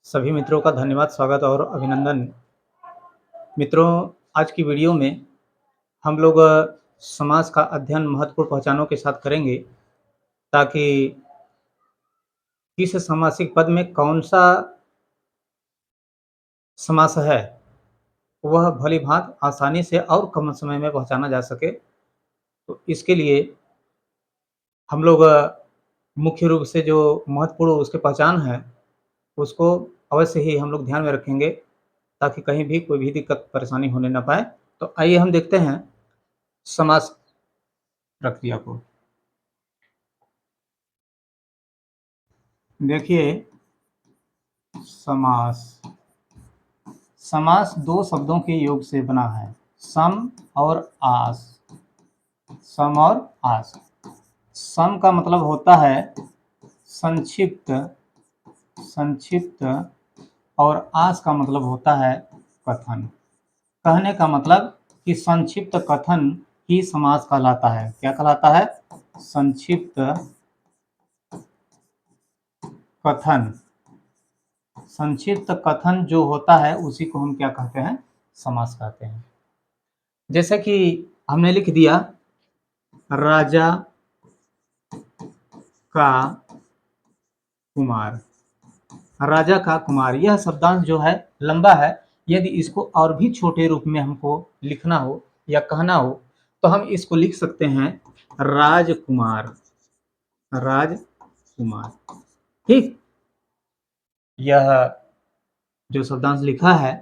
सभी मित्रों का धन्यवाद, स्वागत और अभिनंदन। मित्रों, आज की वीडियो में हम लोग समास का अध्ययन महत्वपूर्ण पहचानों के साथ करेंगे, ताकि किस सामासिक पद में कौन-सा समास है, वह भली-भाँति आसानी से और कम समय में पहचाना जा सके। तो इसके लिए हम लोग मुख्य रूप से जो महत्वपूर्ण उसकी पहचान है, उसको अवश्य ही हम लोग ध्यान में रखेंगे, ताकि कहीं भी कोई भी दिक्कत परेशानी होने ना पाए। तो आइए हम देखते हैं समास प्रक्रिया को। देखिए, समास समास दो शब्दों के योग से बना है, सम और आस। सम और आस। सम का मतलब होता है संक्षिप्त, संक्षिप्त, और आस का मतलब होता है कथन। कहने का मतलब कि संक्षिप्त कथन ही समास कहलाता है। क्या कहलाता है? संक्षिप्त कथन। संक्षिप्त कथन जो होता है उसी को हम क्या कहते हैं? समास कहते हैं। जैसे कि हमने लिख दिया, राजा का कुमार। राजा का कुमार, यह शब्दांश जो है लंबा है। यदि इसको और भी छोटे रूप में हमको लिखना हो या कहना हो, तो हम इसको लिख सकते हैं राजकुमार। राजकुमार, ठीक। यह जो शब्दांश लिखा है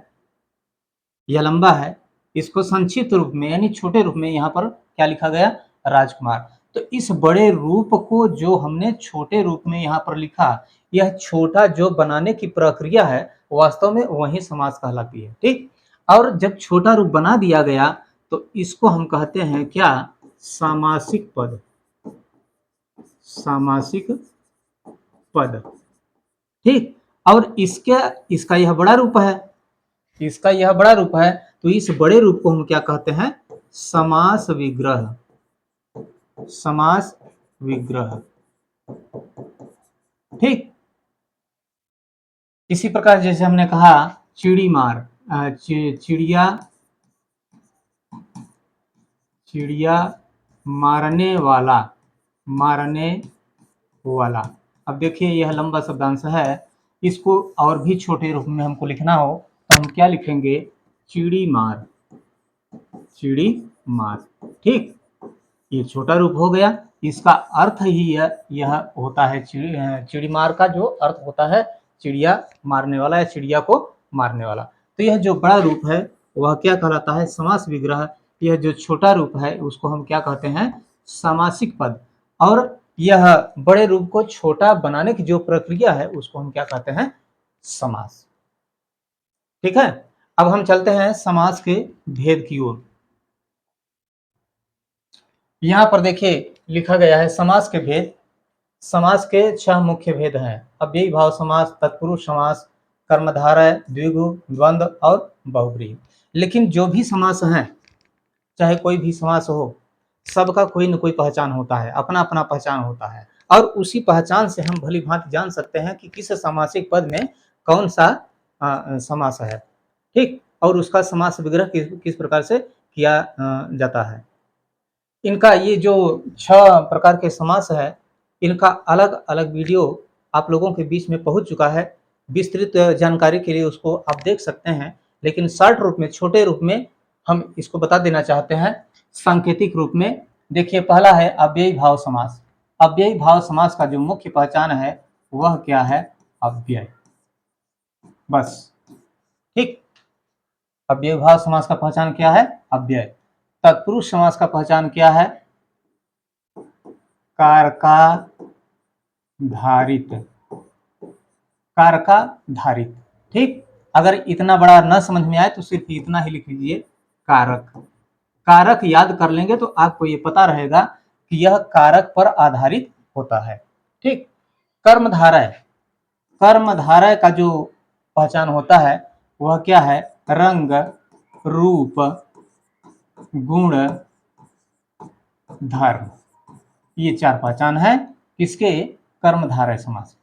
यह लंबा है। इसको संक्षिप्त रूप में यानी छोटे रूप में यहाँ पर क्या लिखा गया? राजकुमार। तो इस बड़े रूप को जो हमने छोटे रूप में यहाँ पर लिखा, यह छोटा जो बनाने की प्रक्रिया है, वास्तव में वही समास कहलाती है, ठीक। और जब छोटा रूप बना दिया गया तो इसको हम कहते हैं क्या? सामासिक पद। सामासिक पद, ठीक। और इसका यह बड़ा रूप है। इसका यह बड़ा रूप है, तो इस बड़े रूप को हम क्या कहते हैं? समास विग्रह। समास विग्रह, ठीक। इसी प्रकार जैसे हमने कहा चिड़ी मार, चिड़िया, चिड़िया मारने वाला, मारने वाला। अब देखिए, यह लंबा शब्दांश है। इसको और भी छोटे रूप में हमको लिखना हो तो हम क्या लिखेंगे? चिड़ी मार। चिड़ी मार, ठीक। ये छोटा रूप हो गया। इसका अर्थ ही यह होता है, चिड़ी मार का जो अर्थ होता है चिड़िया मारने वाला या चिड़िया को मारने वाला। तो यह जो बड़ा रूप है वह क्या कहलाता है? समास विग्रह। यह जो छोटा रूप है उसको हम क्या कहते हैं? सामासिक पद। और यह बड़े रूप को छोटा बनाने की जो प्रक्रिया है उसको हम क्या कहते हैं? समास, ठीक है। अब हम चलते हैं समास के भेद की ओर। यहाँ पर देखिए लिखा गया है समास के भेद। समास के 6 मुख्य भेद हैं: अव्ययी भाव समास, तत्पुरुष समास, कर्मधारय, द्विगु, द्वंद्व और बहुब्रीहि। लेकिन जो भी समास हैं, चाहे कोई भी समास हो, सबका कोई न कोई पहचान होता है, अपना अपना पहचान होता है। और उसी पहचान से हम भली भांति जान सकते हैं कि किस सामासिक पद में कौन सा समास है, ठीक। और उसका समास विग्रह किस प्रकार से किया जाता है। इनका ये जो 6 प्रकार के समास है, इनका अलग अलग वीडियो आप लोगों के बीच में पहुंच चुका है। विस्तृत जानकारी के लिए उसको आप देख सकते हैं, लेकिन शॉर्ट रूप में, छोटे रूप में हम इसको बता देना चाहते हैं। सांकेतिक रूप में देखिए, पहला है अव्ययी भाव समास। अव्ययी भाव समास का जो मुख्य पहचान है वह क्या है? अव्यय, बस, ठीक। अव्ययी भाव समास का पहचान क्या है? अव्यय। तत्पुरुष समास का पहचान क्या है? कारका धारित। कारका धारित, ठीक। अगर इतना बड़ा न समझ में आए तो सिर्फ इतना ही लिख लीजिए, कारक। कारक याद कर लेंगे तो आपको ये पता रहेगा कि यह कारक पर आधारित होता है, ठीक। कर्मधारय। कर्मधारय का जो पहचान होता है वह क्या है? रंग, रूप, गुण, धर्म। ये 4 पहचान है किसके? कर्मधारय समास,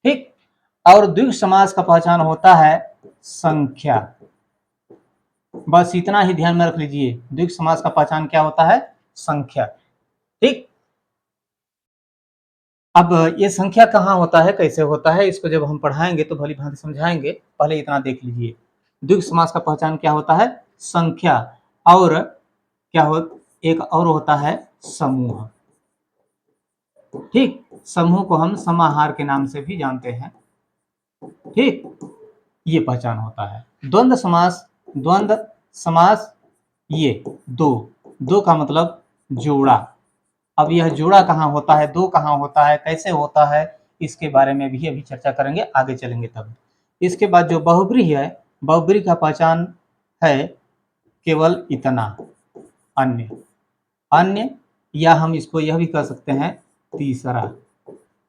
ठीक। और द्विगु समास का पहचान होता है संख्या। बस इतना ही ध्यान में रख लीजिए, द्विगु समास का पहचान क्या होता है? संख्या। ठीक। अब ये संख्या कहाँ होता है, कैसे होता है, इसको जब हम पढ़ाएंगे तो भली भांति समझाएंगे, पहले इतना देख लीजिए। द्विगु समास का पहचान क्या होता है? संख्या। और क्या हो, एक और होता है समूह। ठीक, समूह को हम समाहार के नाम से भी जानते हैं। ठीक, ये पहचान होता है। द्वंद्व समास, द्वंद्व समास ये दो का मतलब जोड़ा। अब यह जोड़ा कहाँ होता है, दो कहाँ होता है, कैसे होता है, इसके बारे में भी अभी चर्चा करेंगे, आगे चलेंगे तब। इसके बाद जो बहुब्री है, बहुब्री का पहचान है केवल इतना, अन्य। अन्य, या हम इसको यह भी कह सकते हैं तीसरा।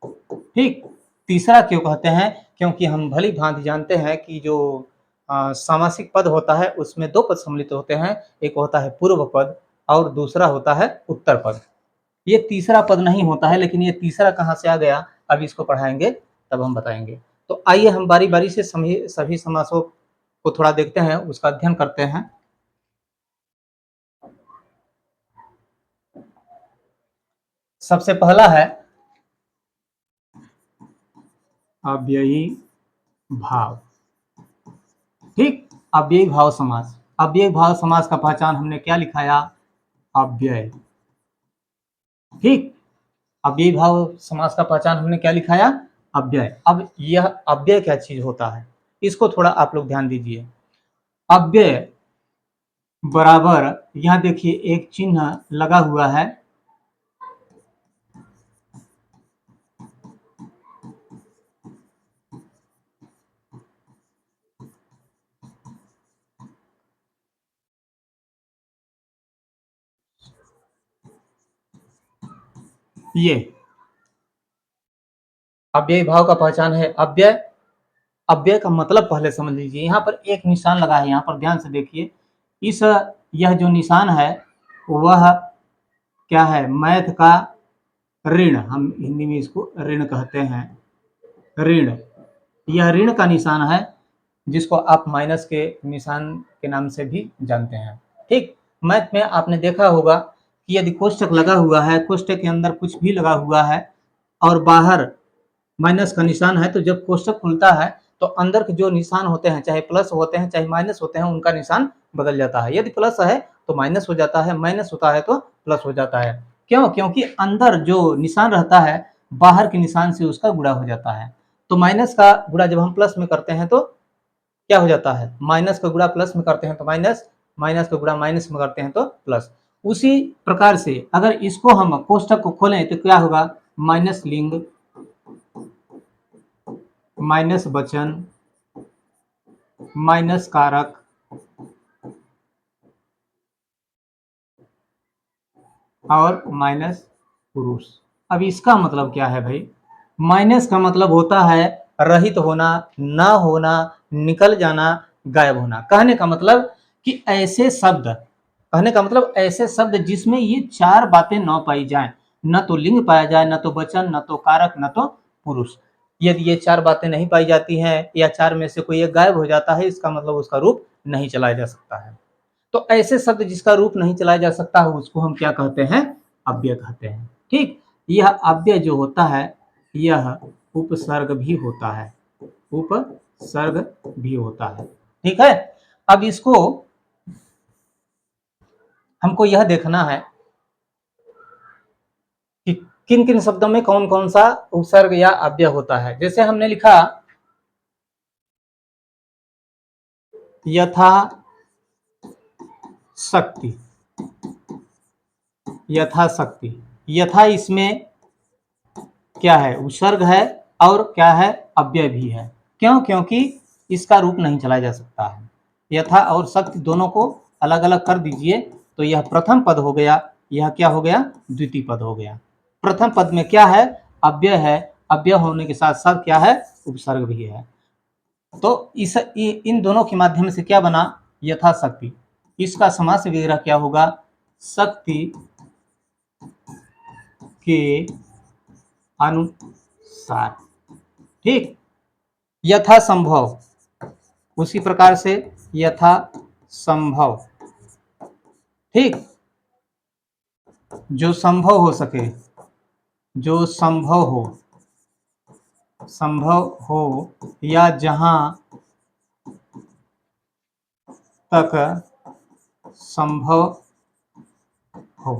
ठीक, तीसरा क्यों कहते हैं? क्योंकि हम भली भांति जानते हैं कि जो सामासिक पद होता है उसमें दो पद सम्मिलित होते हैं, एक होता है पूर्व पद और दूसरा होता है उत्तर पद। ये तीसरा पद नहीं होता है, लेकिन ये तीसरा कहाँ से आ गया, अब इसको पढ़ाएंगे तब हम बताएंगे। तो आइए हम बारी बारी से सभी समासों को थोड़ा देखते हैं, उसका अध्ययन करते हैं। सबसे पहला है अव्ययी भाव। ठीक, अव्ययी भाव समास। अव्ययी भाव समास का पहचान हमने क्या लिखाया? अव्यय। ठीक, अव्ययी भाव समास का पहचान हमने क्या लिखाया? अव्यय। अब यह अव्यय क्या चीज होता है, इसको थोड़ा आप लोग ध्यान दीजिए। अव्यय बराबर, यहां देखिए एक चिन्ह लगा हुआ है, ये अव्ययी भाव का पहचान है अव्यय। अव्यय का मतलब पहले समझ लीजिए, यहाँ पर एक निशान लगा है, यहाँ पर ध्यान से देखिए। इस यह जो निशान है वह क्या है? मैथ का ऋण, हम हिंदी में इसको ऋण कहते हैं, ऋण। यह ऋण का निशान है, जिसको आप माइनस के निशान के नाम से भी जानते हैं। ठीक, मैथ में आपने देखा होगा कि यदि कोष्टक लगा हुआ है, कोष्टक के अंदर कुछ भी लगा हुआ है और बाहर माइनस का निशान है, तो जब कोष्टक खुलता है तो अंदर के जो निशान होते हैं, चाहे प्लस होते हैं चाहे माइनस होते हैं, उनका निशान बदल जाता है। यदि प्लस है तो माइनस हो जाता है, माइनस होता है तो प्लस हो जाता है। क्यों? क्योंकि अंदर जो निशान रहता है बाहर के निशान से उसका गुणा हो जाता है। तो माइनस का गुणा जब हम प्लस में करते हैं तो क्या हो जाता है? माइनस का गुणा प्लस में करते हैं तो माइनस, माइनस का गुणा माइनस में करते हैं तो प्लस। उसी प्रकार से अगर इसको हम कोष्टक को खोलें तो क्या होगा? माइनस लिंग, माइनस वचन, माइनस कारक, और माइनस पुरुष। अब इसका मतलब क्या है भाई? माइनस का मतलब होता है रहित होना, ना होना, निकल जाना, गायब होना। कहने का मतलब कि ऐसे शब्द, कहने का मतलब ऐसे शब्द जिसमें ये चार बातें न पाई जाएं, न तो लिंग पाया जाए, न तो वचन, न तो कारक, न तो पुरुष। यदि ये चार बातें नहीं पाई जाती हैं या चार में से कोई एक गायब हो जाता है, इसका मतलब उसका रूप नहीं चलाया जा सकता है। तो ऐसे शब्द जिसका रूप नहीं चलाया जा सकता है उसको हम क्या कहते हैं? अव्यय कहते हैं। ठीक, यह अव्यय जो होता है यह उपसर्ग भी होता है, उपसर्ग भी होता है। ठीक है, अब इसको हमको यह देखना है कि किन किन शब्दों में कौन कौन सा उपसर्ग या अव्यय होता है। जैसे हमने लिखा यथा शक्ति, यथा शक्ति, यथा इसमें क्या है? उपसर्ग है और क्या है? अव्यय भी है। क्यों? क्योंकि इसका रूप नहीं चलाया जा सकता है। यथा और शक्ति दोनों को अलग अलग कर दीजिए तो यह प्रथम पद हो गया, यह क्या हो गया? द्वितीय पद हो गया। प्रथम पद में क्या है? अव्यय है, अव्यय होने के साथ साथ क्या है? उपसर्ग भी है। तो इन दोनों के माध्यम से क्या बना? यथा शक्ति। इसका समास विग्रह क्या होगा? शक्ति के अनुसार। ठीक, यथा संभव, उसी प्रकार से यथा संभव, ठीक, जो संभव हो सके, जो संभव हो या जहां तक संभव हो,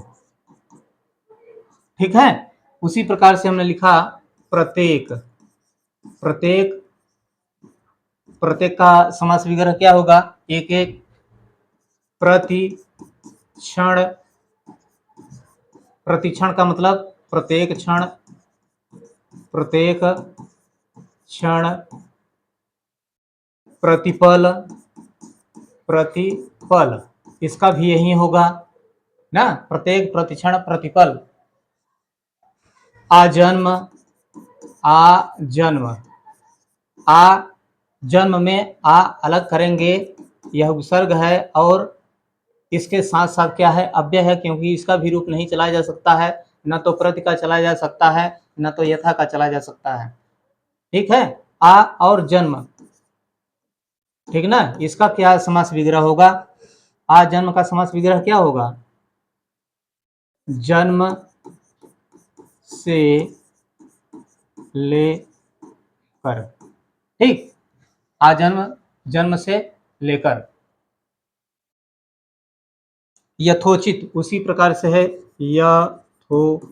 ठीक है। उसी प्रकार से हमने लिखा प्रत्येक, प्रत्येक, प्रत्येक का समास विग्रह क्या होगा, एक एक, प्रति क्षण, प्रतिक्षण का मतलब प्रत्येक क्षण, प्रत्येक क्षण, प्रतिपल, प्रतिपल, इसका भी यही होगा ना, प्रत्येक, प्रतिक्षण, प्रतिपल। आजन्म, आजन्म, आ जन्म में आ अलग करेंगे, यह उपसर्ग है और इसके साथ साथ क्या है, अव्यय है, क्योंकि इसका भी रूप नहीं चला जा सकता है, न तो प्रति का चला जा सकता है, न तो यथा का चला जा सकता है, ठीक है। आ और जन्म, ठीक ना, इसका क्या समास विग्रह होगा, आ जन्म का समास विग्रह क्या होगा, जन्म से लेकर, ठीक, आ जन्म, जन्म से लेकर। यथोचित, उसी प्रकार से है यथोचित,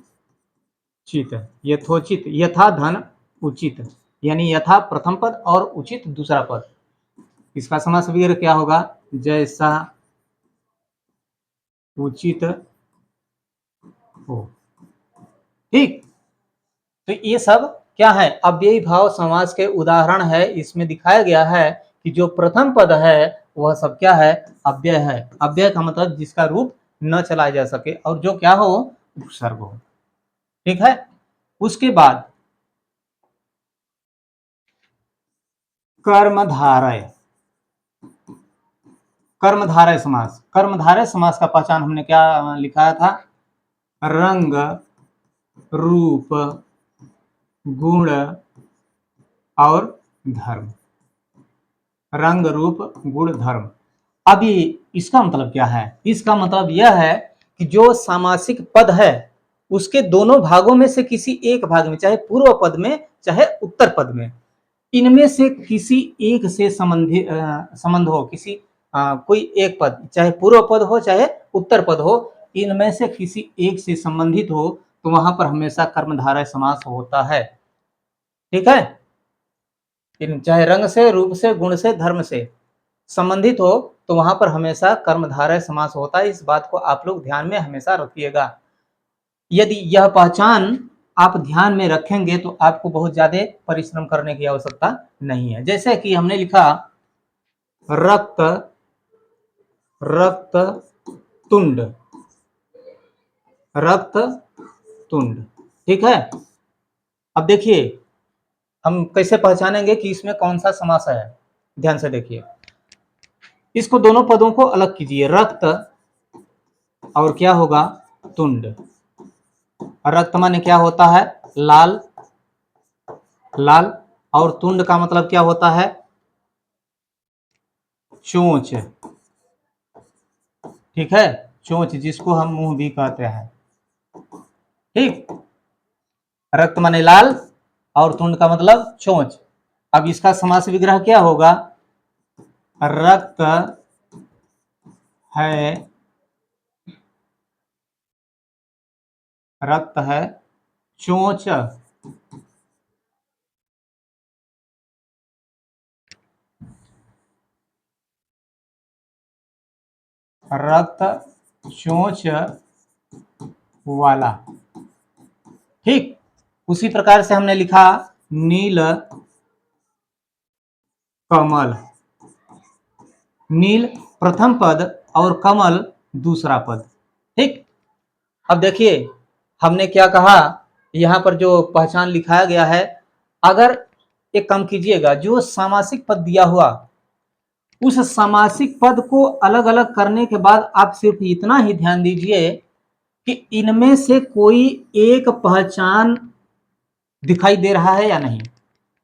यथोचित, यथा धन उचित, यानी यथा प्रथम पद और उचित दूसरा पद, इसका समास विग्रह क्या होगा, जैसा उचित हो, ठीक। तो ये सब क्या है, अव्ययी भाव समास के उदाहरण है। इसमें दिखाया गया है कि जो प्रथम पद है वह सब क्या है, अव्यय है। अव्यय का मतलब जिसका रूप न चलाया जा सके और जो क्या हो, उपसर्ग हो, ठीक है। उसके बाद कर्मधारय, कर्मधारय समास, कर्मधारय समास का पहचान हमने क्या लिखाया था, रंग, रूप, गुण और धर्म, रंग, रूप, गुण, धर्म। अब ये इसका मतलब क्या है, इसका मतलब यह है कि जो सामासिक पद है उसके दोनों भागों में से किसी एक भाग में, चाहे पूर्व पद में चाहे उत्तर पद में, इनमें से किसी एक से संबंधित संबंध हो, किसी कोई एक पद, चाहे पूर्व पद हो चाहे उत्तर पद हो, इनमें से किसी एक से संबंधित हो तो वहां पर हमेशा कर्मधारय समास होता है, ठीक है। चाहे रंग से, रूप से, गुण से, धर्म से संबंधित हो तो वहां पर हमेशा कर्मधारय समास होता है। इस बात को आप लोग ध्यान में हमेशा रखिएगा। यदि यह पहचान आप ध्यान में रखेंगे तो आपको बहुत ज्यादा परिश्रम करने की आवश्यकता नहीं है। जैसे कि हमने लिखा रक्त, रक्त तुंड, रक्त तुंड, ठीक है। अब देखिए हम कैसे पहचानेंगे कि इसमें कौन सा समास है, ध्यान से देखिए। इसको दोनों पदों को अलग कीजिए, रक्त और क्या होगा, तुंड। रक्त माने क्या होता है, लाल, लाल, और तुंड का मतलब क्या होता है, चोंच, ठीक है, चोंच, जिसको हम मुंह भी कहते हैं, ठीक। रक्त माने लाल और तुंड का मतलब चोंच। अब इसका समास विग्रह क्या होगा, रक्त है, रक्त है चोंच, रक्त चोंच वाला, ठीक। उसी प्रकार से हमने लिखा नील कमल, नील प्रथम पद और कमल दूसरा पद, ठीक। अब देखिए हमने क्या कहा, यहां पर जो पहचान लिखाया गया है, अगर एक काम कीजिएगा, जो सामासिक पद दिया हुआ उस सामासिक पद को अलग अलग करने के बाद आप सिर्फ इतना ही ध्यान दीजिए कि इनमें से कोई एक पहचान दिखाई दे रहा है या नहीं।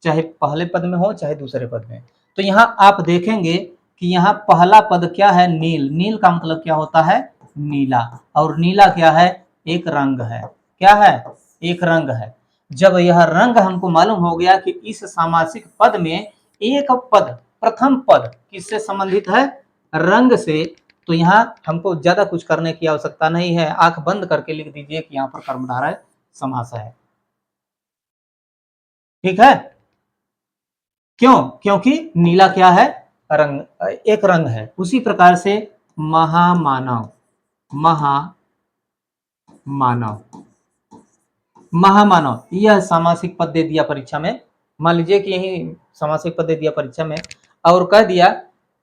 चाहे पहले पद में हो चाहे दूसरे पद में। तो यहाँ आप देखेंगे कि यहाँ पहला पद क्या है, नील। नील का मतलब क्या होता है, नीला। और नीला क्या है, एक रंग है। क्या है, एक रंग है। जब यह रंग हमको मालूम हो गया कि इस सामासिक पद में एक पद, प्रथम पद किससे संबंधित है, रंग से, तो यहाँ हमको ज्यादा कुछ करने की आवश्यकता नहीं है। आंख बंद करके लिख दीजिए कि यहाँ पर कर्मधारय समास है। ठीक है, क्यों, क्योंकि नीला क्या है, रंग, एक रंग है। उसी प्रकार से महामानव, महामानव, महामानव, यह सामासिक पद दे दिया परीक्षा में। मान लीजिए कि यही सामासिक पद दे दिया परीक्षा में और कह दिया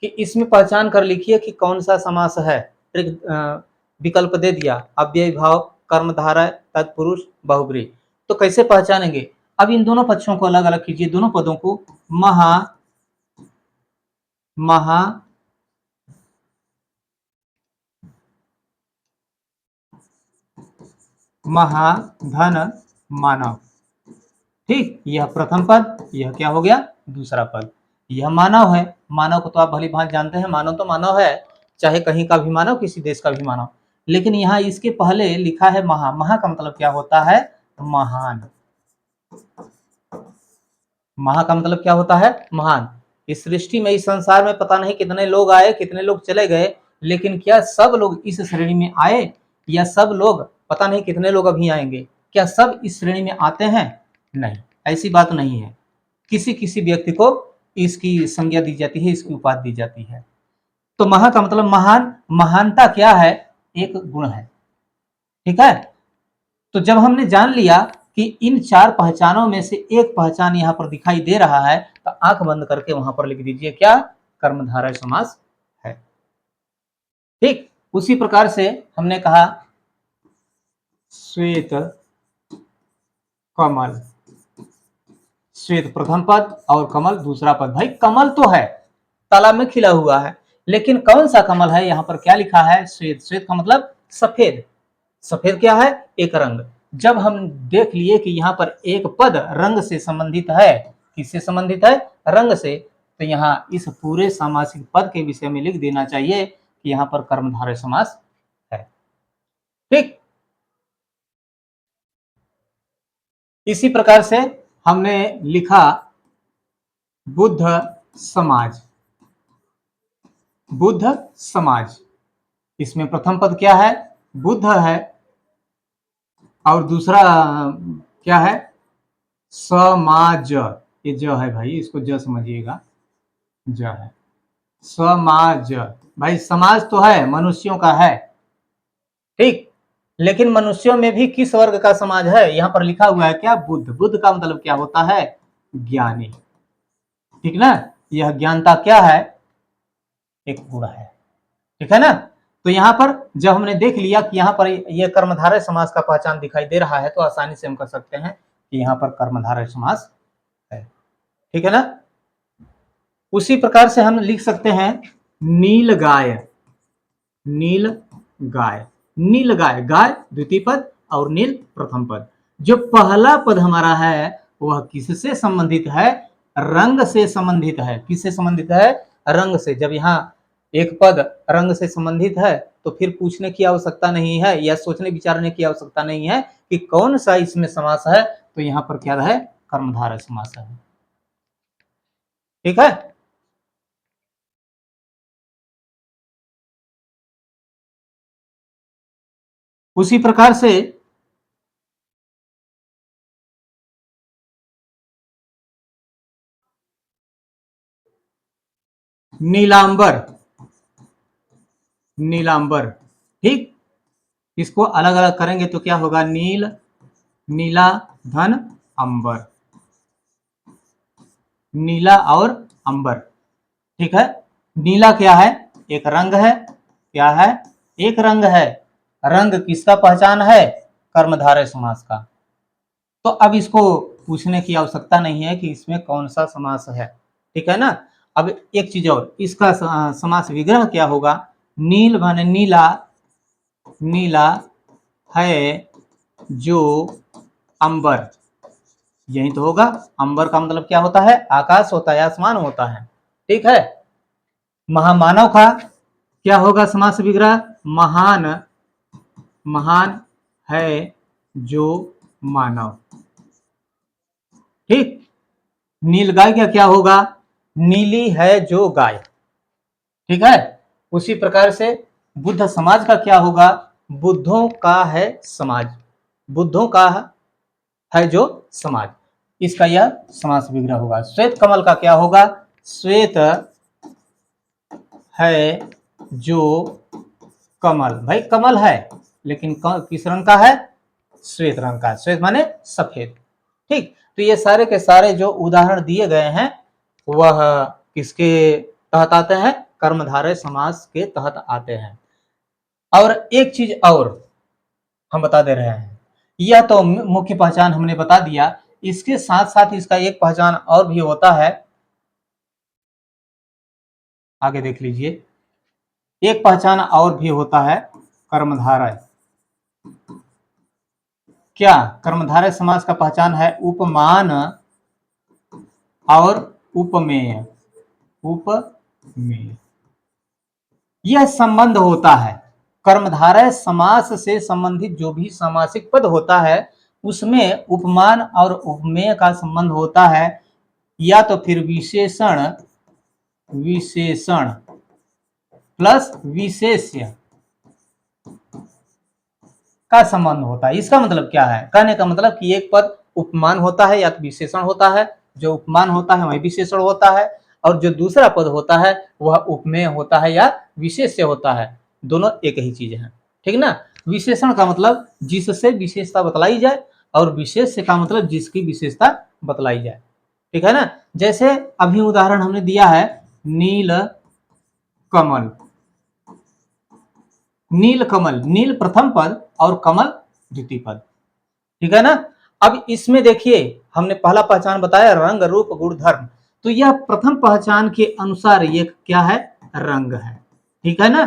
कि इसमें पहचान कर लिखिए कि कौन सा समास है। विकल्प दे दिया, अव्ययी भाव, कर्मधारय, तत्पुरुष, बहुब्रीहि। तो कैसे पहचानेंगे, अब इन दोनों पक्षों को अलग अलग कीजिए, दोनों पदों को। महाधन मानव। ठीक, यह प्रथम पद, यह क्या हो गया, दूसरा पद। यह मानव है। मानव को तो आप भली भांति जानते हैं, मानव तो मानव है, चाहे कहीं का भी मानव, किसी देश का भी मानव। लेकिन यहाँ इसके पहले लिखा है महा। महा का मतलब क्या होता है, महान। महा का मतलब क्या होता है, महान। इस सृष्टि में, इस संसार में पता नहीं कितने लोग आए, कितने लोग चले गए, लेकिन क्या सब लोग इस श्रेणी में आए, या सब लोग, पता नहीं कितने लोग अभी आएंगे, क्या सब इस श्रेणी में आते हैं, नहीं, ऐसी बात नहीं है। किसी किसी व्यक्ति को इसकी संज्ञा दी जाती है, इसकी उपाधि दी जाती है। तो महा का मतलब महान। महानता क्या है, एक गुण है। ठीक है, तो जब हमने जान लिया कि इन चार पहचानों में से एक पहचान यहां पर दिखाई दे रहा है, तो आंख बंद करके वहां पर लिख दीजिए क्या, कर्मधारय समास है। ठीक, उसी प्रकार से हमने कहा श्वेत कमल। श्वेत प्रथम पद और कमल दूसरा पद। भाई कमल तो है, तालाब में खिला हुआ है, लेकिन कौन सा कमल है, यहाँ पर क्या लिखा है, श्वेत। श्वेत का मतलब सफेद। सफेद क्या है, एक रंग। जब हम देख लिए कि यहाँ पर एक पद रंग से संबंधित है, किससे संबंधित है, रंग से, तो यहाँ इस पूरे सामासिक पद के विषय में लिख देना चाहिए कि यहाँ पर कर्मधारय समास है। ठीक, इसी प्रकार से हमने लिखा बुद्ध समाज। बुद्ध समाज, इसमें प्रथम पद क्या है, बुद्ध है, और दूसरा क्या है, समाज। ये ज है भाई, इसको ज समझिएगा, ज है, समाज। भाई समाज तो है, मनुष्यों का है। ठीक, लेकिन मनुष्यों में भी किस वर्ग का समाज है, यहां पर लिखा हुआ है क्या, बुद्ध। बुद्ध का मतलब क्या होता है, ज्ञानी। ठीक ना, यह ज्ञानता क्या है, एक गुण है। ठीक है ना, तो यहाँ पर जब हमने देख लिया कि यहाँ पर यह कर्मधारय समास का पहचान दिखाई दे रहा है, तो आसानी से हम कर सकते हैं कि यहाँ पर कर्मधारय समास है। ठीक है ना, उसी प्रकार से हम लिख सकते हैं नील गाय। नील गाय, नील गाय, गाय द्वितीय पद और नील प्रथम पद। जो पहला पद हमारा है वह किससे संबंधित है, रंग से संबंधित है। किससे संबंधित है, रंग से। जब यहाँ एक पद रंग से संबंधित है तो फिर पूछने की आवश्यकता नहीं है, या सोचने विचारने की आवश्यकता नहीं है कि कौन सा इसमें समास है, तो यहाँ पर क्या है, कर्मधारय समास है। ठीक है, उसी प्रकार से नीलांबर। नीलांबर, ठीक, इसको अलग अलग करेंगे तो क्या होगा, नील, नीला, धन, अंबर। नीला और अंबर। ठीक है, नीला क्या है, एक रंग है। क्या है, एक रंग है। रंग किसका पहचान है, कर्मधारय समास का। तो अब इसको पूछने की आवश्यकता नहीं है कि इसमें कौन सा समास है। ठीक है ना, अब एक चीज और, इसका समास विग्रह क्या होगा, नील माने नीला, नीला है जो अंबर। यही तो होगा। अंबर का मतलब क्या होता है? आकाश होता है, आसमान होता है। ठीक है। महामानव का क्या होगा समास विग्रह? महान, महान है जो मानव। ठीक। नीलगाय का क्या होगा? नीली है जो गाय। ठीक है। उसी प्रकार से बुद्ध समाज का क्या होगा? बुद्धों का है समाज, बुद्धों का है जो समाज। इसका यह समास विग्रह होगा। श्वेत कमल का क्या होगा? श्वेत है जो कमल। भाई कमल है, लेकिन किस रंग का है? श्वेत रंग का। श्वेत माने सफेद। ठीक। तो ये सारे के सारे जो उदाहरण दिए गए हैं वह किसके तहत आते हैं? कर्मधारय समास के तहत आते हैं। और एक चीज और हम बता दे रहे हैं, यह तो मुख्य पहचान हमने बता दिया, इसके साथ साथ इसका एक पहचान और भी होता है। आगे देख लीजिए, एक पहचान और भी होता है कर्मधारय। क्या? कर्मधारय समास का पहचान है उपमान और उपमेय। उपमेय यह संबंध होता है कर्मधारय समास से संबंधित जो भी सामासिक पद होता है उसमें उपमान और उपमेय का संबंध होता है, या तो फिर विशेषण, विशेषण प्लस विशेष्य का संबंध होता है। इसका मतलब क्या है? कहने का मतलब कि एक पद उपमान होता है या तो विशेषण होता है, जो उपमान होता है वही विशेषण होता है, और जो दूसरा पद होता है वह उपमेय होता है या विशेष्य होता है। दोनों एक ही चीज है। ठीक ना। विशेषण का मतलब जिससे विशेषता बतलाई जाए, और विशेष्य का मतलब जिसकी विशेषता बतलाई जाए। ठीक है ना। जैसे अभी उदाहरण हमने दिया है नील कमल। नील कमल, नील प्रथम पद और कमल द्वितीय पद। ठीक है ना। अब इसमें देखिए हमने पहला पहचान बताया रंग रूप गुण धर्म, तो यह प्रथम पहचान के अनुसार ये क्या है? रंग है। ठीक है ना।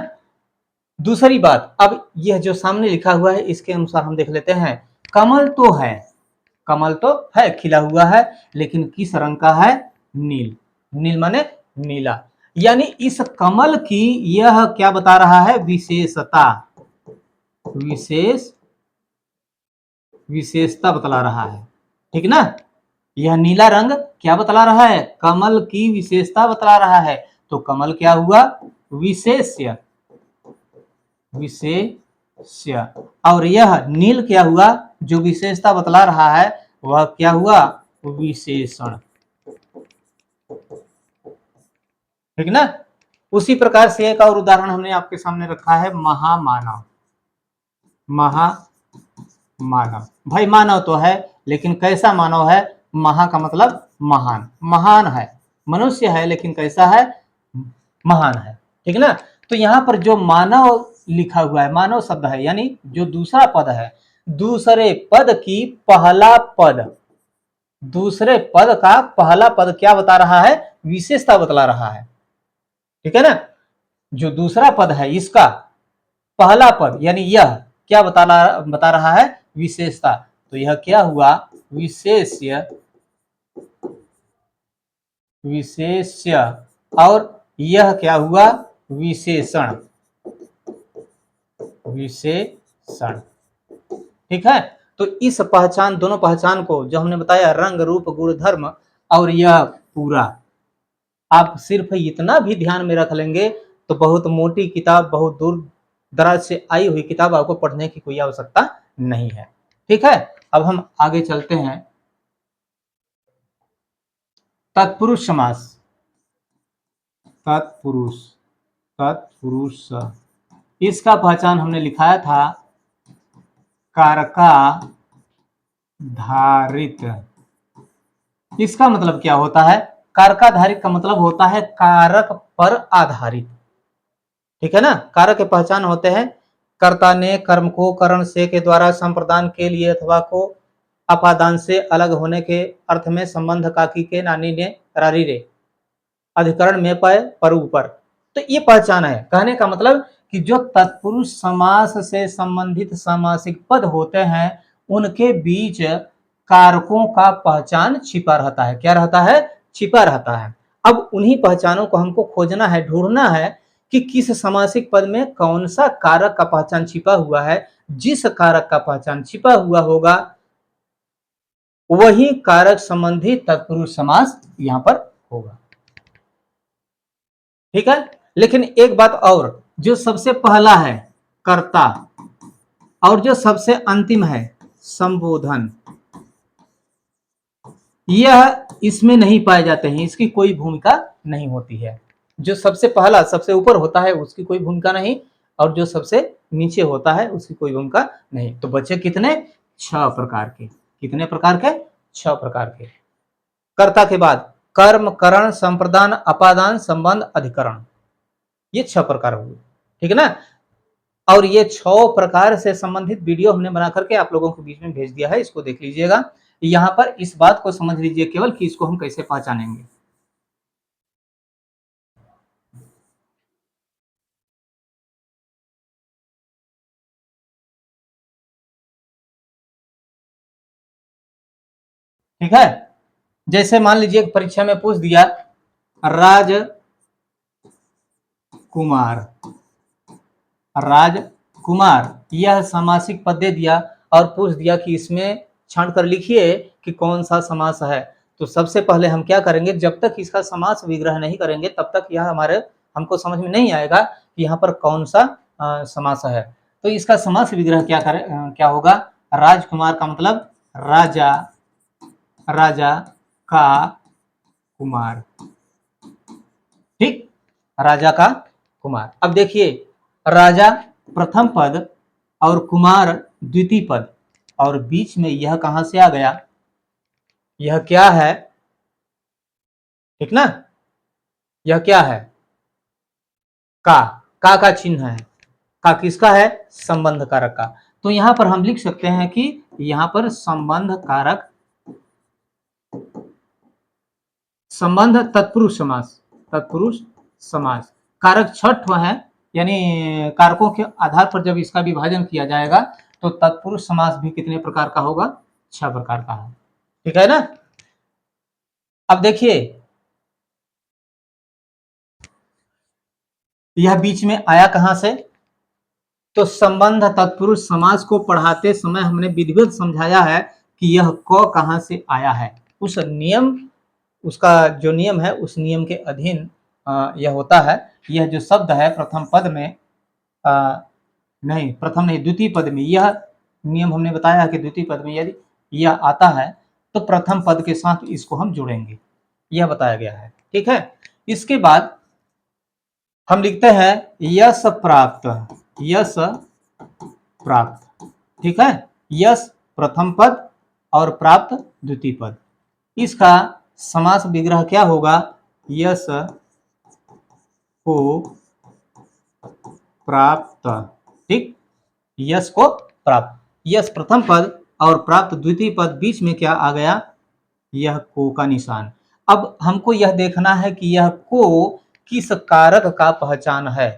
दूसरी बात, अब यह जो सामने लिखा हुआ है इसके अनुसार हम देख लेते हैं। कमल तो है, कमल तो है, खिला हुआ है, लेकिन किस रंग का है? नील। नील माने नीला। यानी इस कमल की यह क्या बता रहा है? विशेषता, विशेष, विशेषता बतला रहा है। ठीक ना। यह नीला रंग क्या बतला रहा है? कमल की विशेषता बतला रहा है। तो कमल क्या हुआ? विशेष्य, विशेष्य। और यह नील क्या हुआ? जो विशेषता बतला रहा है वह क्या हुआ? विशेषण। ठीक ना। उसी प्रकार से एक और उदाहरण हमने आपके सामने रखा है महामानव। महामानव, भाई मानव तो है, लेकिन कैसा मानव है? महा का मतलब महान, महान है, मनुष्य है लेकिन कैसा है? महान है। ठीक ना। तो यहाँ पर जो मानव लिखा हुआ है, मानव शब्द है, यानी जो दूसरा पद है, दूसरे पद की पहला पद, दूसरे पद का पहला पद क्या बता रहा है? विशेषता बतला रहा है। ठीक है ना। जो दूसरा पद है इसका पहला पद यानी यह क्या बता रहा है? विशेषता। तो यह क्या हुआ? विशेष्य, विशेष्य। और यह क्या हुआ? विशेषण, विशेषण। ठीक है। तो इस पहचान, दोनों पहचान को जो हमने बताया रंग रूप गुण धर्म, और यह पूरा आप सिर्फ इतना भी ध्यान में रख लेंगे तो बहुत मोटी किताब, बहुत दूर दराज से आई हुई किताब आपको पढ़ने की कोई आवश्यकता नहीं है। ठीक है। अब हम आगे चलते हैं। तत्पुरुष समास, तत्पुरुष, तत्पुरुष, इसका पहचान हमने लिखाया था कारका धारित। इसका मतलब क्या होता है? कारकाधारित का मतलब होता है कारक पर आधारित। ठीक है ना। कारक के पहचान होते हैं कर्ता ने कर्म को करण से के द्वारा संप्रदान के लिए अथवा को अपादान से अलग होने के अर्थ में संबंध काकी के नानी ने रारी रे अधिकरण में पय पर ऊपर। तो ये पहचान है। कहने का मतलब कि जो तत्पुरुष समास से संबंधित सामासिक पद होते हैं उनके बीच कारकों का पहचान छिपा रहता है। क्या रहता है? छिपा रहता है। अब उन्हीं पहचानों को हमको खोजना है, ढूंढना है कि किस समासिक पद में कौन सा कारक का पहचान छिपा हुआ है। जिस कारक का पहचान छिपा हुआ होगा वही कारक संबंधी तत्पुरुष समास यहां पर होगा। ठीक है। लेकिन एक बात और, जो सबसे पहला है कर्ता और जो सबसे अंतिम है संबोधन, यह इसमें नहीं पाए जाते हैं, इसकी कोई भूमिका नहीं होती है। जो सबसे पहला सबसे ऊपर होता है उसकी कोई भूमिका नहीं, और जो सबसे नीचे होता है उसकी कोई भूमिका नहीं। तो बचे कितने? 6 प्रकार के। कितने प्रकार के? 6 प्रकार के। कर्ता के बाद कर्म, करण, संप्रदान, अपादान, संबंध, अधिकरण, ये 6 प्रकार हुए। ठीक है ना। और ये 6 प्रकार से संबंधित वीडियो हमने बना करके आप लोगों के बीच में भेज दिया है, इसको देख लीजिएगा। यहां पर इस बात को समझ लीजिए केवल कि इसको हम कैसे पहचानेंगे। ठीक है। जैसे मान लीजिए परीक्षा में पूछ दिया राजकुमार, राजकुमार यह समासिक पद दे दिया और पूछ दिया कि इसमें छांट कर लिखिए कि कौन सा समास है। तो सबसे पहले हम क्या करेंगे, जब तक इसका समास विग्रह नहीं करेंगे तब तक यह हमारे हमको समझ में नहीं आएगा कि यहाँ पर कौन सा समास है। तो इसका समास विग्रह क्या होगा? राजकुमार का मतलब राजा, राजा का कुमार। ठीक, राजा का कुमार। अब देखिए, राजा प्रथम पद और कुमार द्वितीय पद, और बीच में यह कहां से आ गया? यह क्या है? ठीक ना। यह क्या है? का चिन्ह है। का किसका है? संबंध कारक का। तो यहां पर हम लिख सकते हैं कि यहां पर संबंध कारक, संबंध तत्पुरुष समास, तत्पुरुष समास। कारक 6 है, यानी कारकों के आधार पर जब इसका विभाजन किया जाएगा तो तत्पुरुष समास भी कितने प्रकार का होगा? 6 प्रकार का है। ठीक है ना। अब देखिए, यह बीच में आया कहां से? तो संबंध तत्पुरुष समास को पढ़ाते समय हमने विधिवत समझाया है कि यह क कहां से आया है। उस नियम, उसका जो नियम है उस नियम के अधीन यह होता है। यह जो शब्द है प्रथम पद में, नहीं प्रथम नहीं द्वितीय पद में, यह नियम हमने बताया है कि द्वितीय पद में यदि यह आता है तो प्रथम पद के साथ इसको हम जोड़ेंगे, यह बताया गया है। ठीक है। इसके बाद हम लिखते हैं यश प्राप्त, यश प्राप्त। ठीक है। यश प्रथम पद और प्राप्त द्वितीय पद। इसका समास विग्रह क्या होगा? यश को प्राप्त। ठीक, यश को प्राप्त। यश प्रथम पद और प्राप्त द्वितीय पद, बीच में क्या आ गया? यह को का निशान। अब हमको यह देखना है कि यह को किस कारक का पहचान है।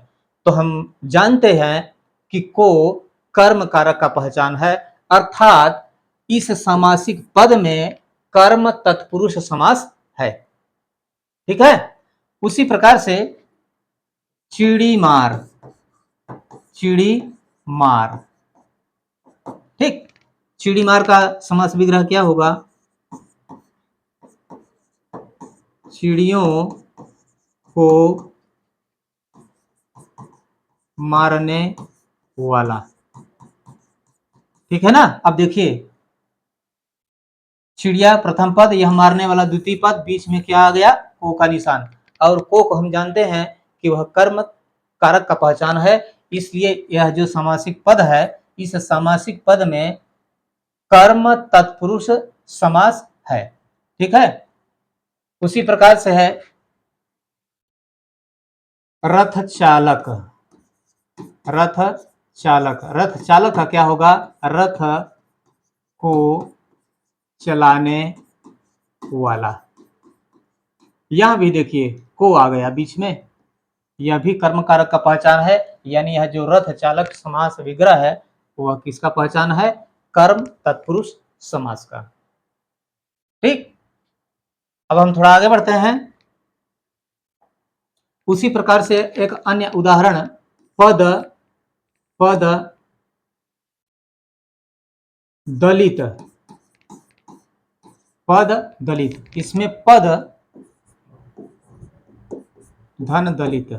तो हम जानते हैं कि को कर्म कारक का पहचान है, अर्थात इस सामासिक पद में कर्म तत्पुरुष समास है। ठीक है। उसी प्रकार से चिड़ी मार, चिड़ी मार। ठीक, चिड़ी मार का समास विग्रह क्या होगा? चिड़ियों को मारने वाला। ठीक है ना। अब देखिए, चिड़िया प्रथम पद, यह मारने वाला द्वितीय पद, बीच में क्या आ गया? को का निशान। और को हम जानते हैं कि वह कर्म कारक का पहचान है, इसलिए यह जो सामासिक पद है इस सामासिक पद में कर्म तत्पुरुष समास है। ठीक है। उसी प्रकार से है रथ चालक, रथ चालक। रथ चालक का क्या होगा? रथ को चलाने वाला। यहां भी देखिए को आ गया बीच में, यह भी कर्म कारक का पहचान है, यानी यह जो रथ चालक समास विग्रह है वह किसका पहचान है? कर्म तत्पुरुष समास का। अब हम थोड़ा आगे बढ़ते हैं। उसी प्रकार से एक अन्य उदाहरण, पद पद दलित, पद दलित, इसमें पद धन दलित,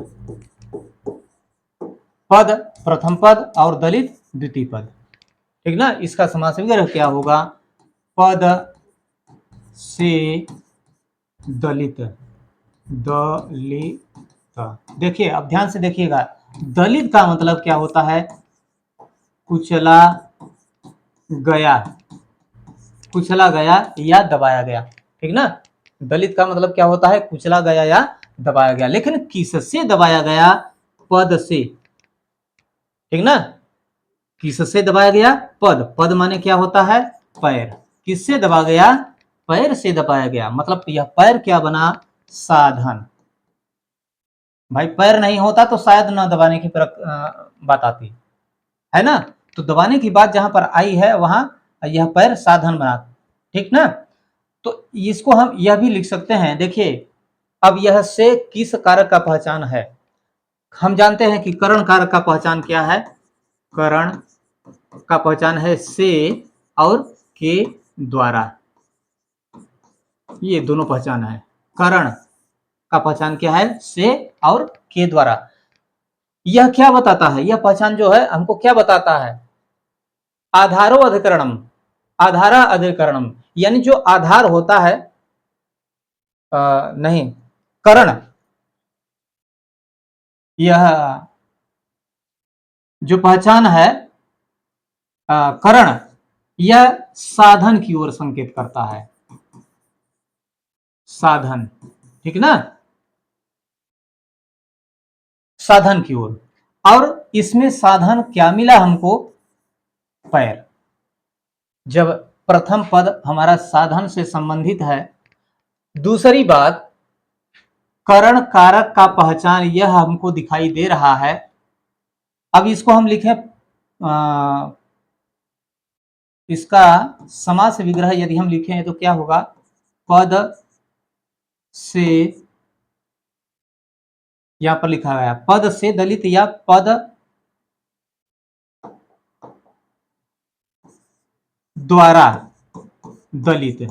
पद प्रथम पद और दलित द्वितीय पद, ठीक ना। इसका समास विग्रह क्या होगा? पद से दलित, दलित। देखिए, अब ध्यान से देखिएगा, दलित का मतलब क्या होता है? कुचला गया, कुचला गया या दबाया गया, ठीक ना। दलित का मतलब क्या होता है? कुचला गया या दबाया गया। लेकिन किससे दबाया गया? पद से, ठीक ना। किससे दबाया गया? पद। पद माने क्या होता है? पैर। किससे दबा गया? पैर से दबाया गया। मतलब यह पैर क्या बना? साधन। भाई पैर नहीं होता तो शायद न दबाने की बात आती है ना। तो दबाने की बात जहां पर आई है वहां यह पैर साधन बना, ठीक ना। तो इसको हम यह भी लिख सकते हैं। देखिए, अब यह से किस कारक का पहचान है? हम जानते हैं कि करण कारक का पहचान क्या है? करण का पहचान है से और के द्वारा, ये दोनों पहचान है। करण का पहचान क्या है? से और के द्वारा। यह क्या बताता है? यह पहचान जो है हमको क्या बताता है? आधारो अधिकरणम, आधारा अधिकरणम, यानी जो आधार होता है, नहीं, करण, यह जो पहचान है करण, यह साधन की ओर संकेत करता है। साधन, ठीक ना, साधन की ओर। और इसमें साधन क्या मिला हमको? पैर। जब प्रथम पद हमारा साधन से संबंधित है। दूसरी बात, करण कारक का पहचान यह हमको दिखाई दे रहा है। अब इसको हम लिखें, इसका समास विग्रह यदि हम लिखें तो क्या होगा? पद से, यहां पर लिखा गया पद से दलित या पद द्वारा दलित,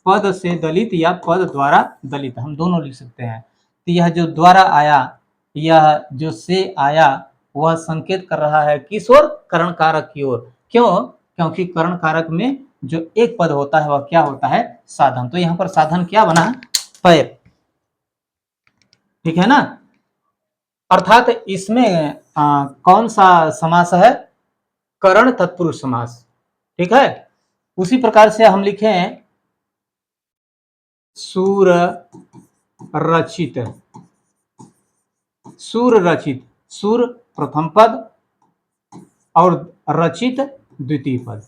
पद से दलित या पद द्वारा दलित, हम दोनों लिख सकते हैं। तो यह जो द्वारा आया, यह जो से आया, वह संकेत कर रहा है किस ओर? करण कारक की ओर। क्यों? क्योंकि करण कारक में जो एक पद होता है वह क्या होता है? साधन। तो यहां पर साधन क्या बना? पैर, ठीक है ना। अर्थात इसमें कौन सा समास है? करण तत्पुरुष समास, ठीक है। उसी प्रकार से हम लिखें सूर रचित, सूर रचित, सूर प्रथम पद और रचित द्वितीय पद,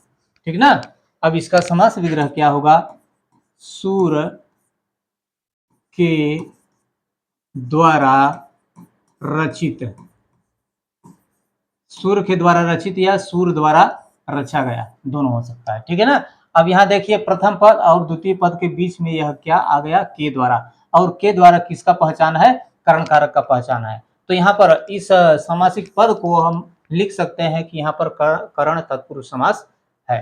ठीक ना। अब इसका समास विग्रह क्या होगा? सूर के द्वारा रचित, सूर के द्वारा रचित या सूर द्वारा रचा गया, दोनों हो सकता है, ठीक है ना। अब यहाँ देखिए, प्रथम पद और द्वितीय पद के बीच में यह क्या आ गया? के द्वारा। और के द्वारा किसका पहचान है? करण कारक का पहचान है। तो यहाँ पर इस समासिक पद को हम लिख सकते हैं कि यहाँ पर करण तत्पुरुष समास है,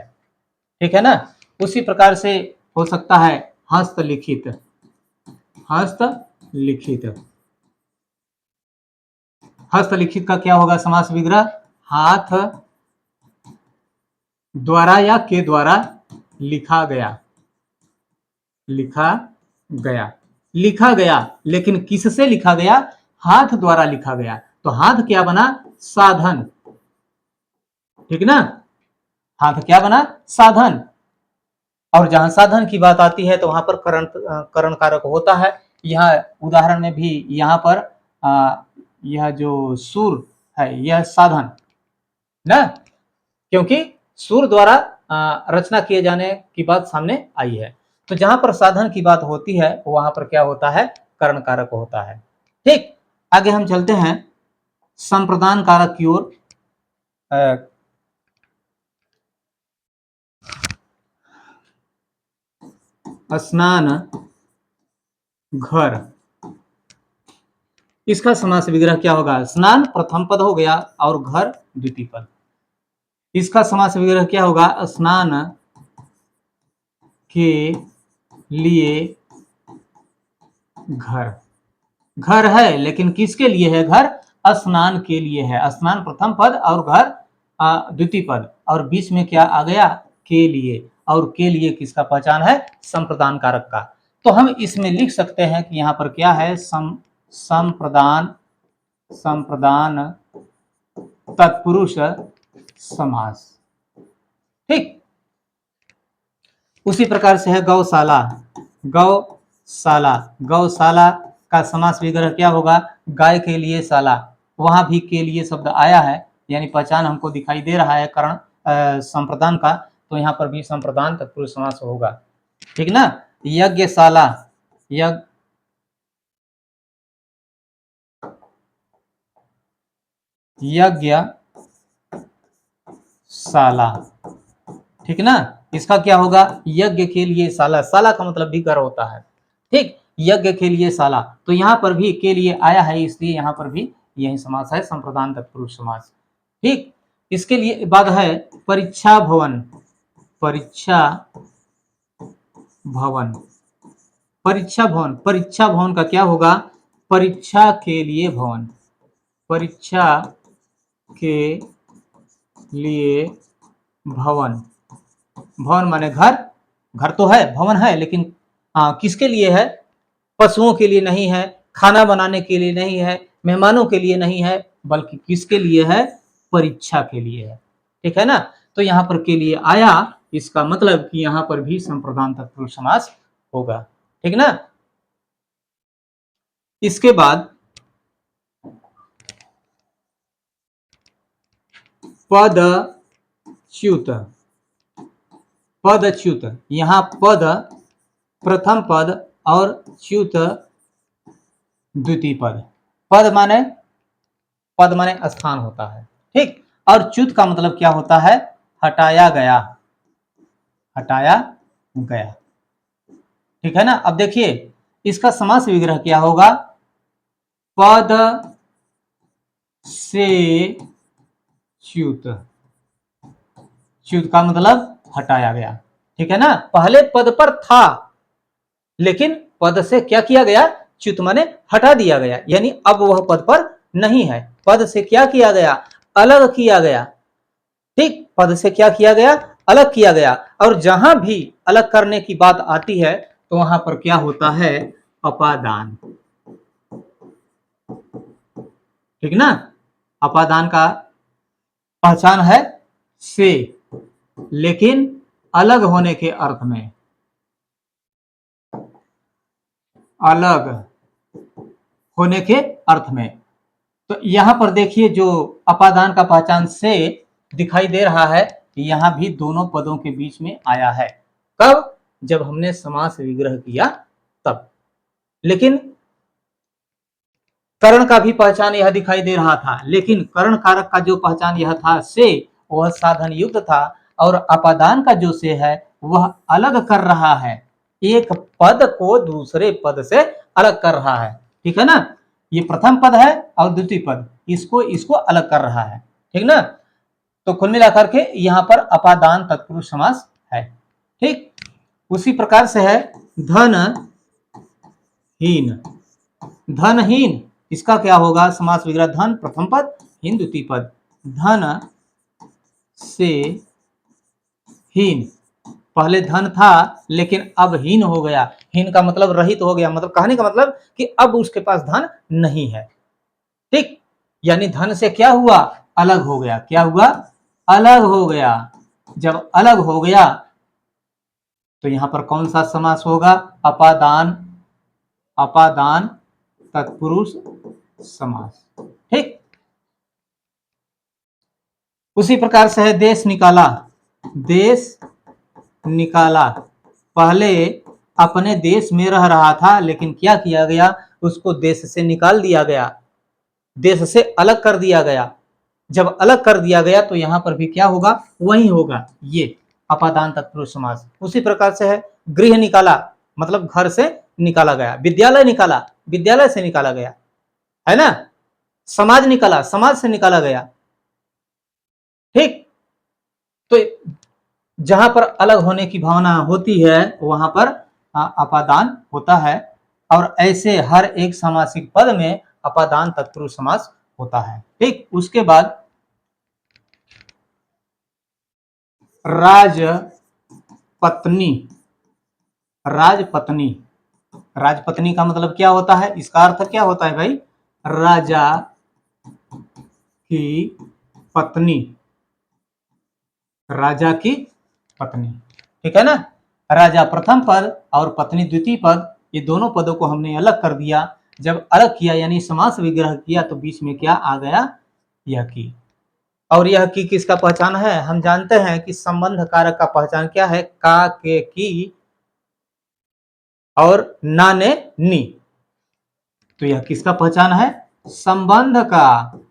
ठीक है ना। उसी प्रकार से हो सकता है हस्तलिखित, हस्तलिखित, हस्तलिखित का क्या होगा समास विग्रह? हाथ द्वारा या के द्वारा लिखा गया, लिखा गया, लिखा गया। लेकिन किससे लिखा गया? हाथ द्वारा लिखा गया। तो हाथ क्या बना? साधन, ठीक ना। हाथ क्या बना? साधन। और जहां साधन की बात आती है तो वहां पर करण कारक होता है। यह उदाहरण में भी यहाँ पर यह जो सूर है यह साधन ना, क्योंकि सूर द्वारा रचना किए जाने की बात सामने आई है। तो जहां पर साधन की बात होती है वहां पर क्या होता है? करण कारक होता है, ठीक। आगे हम चलते हैं संप्रदान कारक की ओर। स्नान घर, इसका समास विग्रह क्या होगा? स्नान प्रथम पद हो गया और घर द्वितीय पद। इसका समास विग्रह क्या होगा? स्नान के लिए घर। घर है लेकिन किसके लिए है घर? स्नान के लिए है। स्नान प्रथम पद और घर द्वितीय पद, और बीच में क्या आ गया? के लिए। और के लिए किसका पहचान है? संप्रदान कारक का। तो हम इसमें लिख सकते हैं कि यहाँ पर क्या है? संप्रदान तत्पुरुष समास। ठीक, उसी प्रकार से है गौशाला। गौशाला का समास विग्रह क्या होगा? गाय के लिए शाला। वहां भी के लिए शब्द आया है, यानी पहचान हमको दिखाई दे रहा है करण संप्रदान का, तो यहाँ पर भी संप्रदान तत्पुरुष समास होगा। ठीक ना? यज्ञशाला, यज्ञशाला, ठीक ना? इसका क्या होगा? यज्ञ के लिए शाला। शाला का मतलब भी घर होता है। ठीक, यज्ञ के लिए शाला, तो यहाँ पर भी के लिए आया है, इसलिए यहाँ पर भी यही समास है, संप्रदान तत्पुरुष समास। ठीक, इसके लिए बाद है परीक्षा भवन। परीक्षा भवन, परीक्षा भवन, परीक्षा भवन का क्या होगा? परीक्षा के लिए भवन। परीक्षा के लिए भवन। भवन माने घर, घर तो है, भवन है, लेकिन किसके लिए है? पशुओं के लिए नहीं है, खाना बनाने के लिए नहीं है, मेहमानों के लिए नहीं है, बल्कि किसके लिए है? परीक्षा के लिए है। ठीक है ना? तो यहाँ पर के लिए आया, इसका मतलब कि यहाँ पर भी संप्रदान तत्पुरुष समास होगा। ठीक ना? इसके बाद पदच्युत। पदच्युत, यहाँ पद प्रथम पद और च्युत द्वितीय पद। पद माने स्थान होता है। ठीक, और च्युत का मतलब क्या होता है? हटाया गया, हटाया गया। ठीक है ना? अब देखिए इसका समास विग्रह क्या होगा? पद से च्युत। च्युत का मतलब हटाया गया। ठीक है ना? पहले पद पर था, लेकिन पद से क्या किया गया? च्युत माने हटा दिया गया, यानी अब वह पद पर नहीं है। पद से क्या किया गया? अलग किया गया। ठीक, पद से क्या किया गया? अलग किया गया। और जहां भी अलग करने की बात आती है तो वहां पर क्या होता है? अपादान। ठीक ना? अपादान का पहचान है से, लेकिन अलग होने के अर्थ में। अलग होने के अर्थ में। तो यहां पर देखिए जो अपादान का पहचान से दिखाई दे रहा है, यहां भी दोनों पदों के बीच में आया है। कब? जब हमने समास विग्रह किया तब। लेकिन करण का भी पहचान यह दिखाई दे रहा था, लेकिन करण कारक का जो पहचान यह था से, वह साधन युक्त था, और अपादान का जो से है वह अलग कर रहा है, एक पद को दूसरे पद से अलग कर रहा है। ठीक है ना? ये प्रथम पद है और द्वितीय पद, इसको अलग कर रहा है। ठीक ना? तो कुल मिलाकर के यहाँ पर अपादान तत्पुरुष समास है। ठीक, उसी प्रकार से है धनहीन। धनहीन, इसका क्या होगा? समास विग्रह धन प्रथम पद, हीन द्वितीय पद। धन से हीन, पहले धन था लेकिन अब हीन हो गया। हीन का मतलब रहित हो गया, मतलब कहने का मतलब कि अब उसके पास धन नहीं है। ठीक, यानी धन से क्या हुआ? अलग हो गया। क्या हुआ? अलग हो गया। जब अलग हो गया तो यहां पर कौन सा समास होगा? अपादान, अपादान तत्पुरुष समास। ठीक, उसी प्रकार से है देश निकाला। देश निकाला, पहले अपने देश में रह रहा था, लेकिन क्या किया गया? उसको देश से निकाल दिया गया, देश से अलग कर दिया गया। जब अलग कर दिया गया तो यहां पर भी क्या होगा? वही होगा, ये अपादान तत्पुरुष समास। उसी प्रकार से है गृह निकाला, मतलब घर से निकाला गया, विद्यालय निकाला, विद्यालय से निकाला गया, है ना, समाज निकाला, समाज से निकाला गया। ठीक, तो जहां पर अलग होने की भावना होती है वहां पर अपादान होता है, और ऐसे हर एक समासिक पद में अपादान तत्पुरुष समास होता है। ठीक, उसके बाद राजपत्नी। राजपत्नी, राजपत्नी का मतलब क्या होता है, इसका अर्थ क्या होता है भाई, राजा की पत्नी, राजा की पत्नी। ठीक है ना, राजा प्रथम पद और पत्नी द्वितीय पद, ये दोनों पदों को हमने अलग कर दिया। जब अलग किया यानी समास विग्रह किया तो बीच में क्या आ गया, यह की। और यह की किसका पहचान है, हम जानते हैं कि संबंध कारक का पहचान क्या है, का के की और ना ने नी। तो यह किसका पहचान है, संबंध का।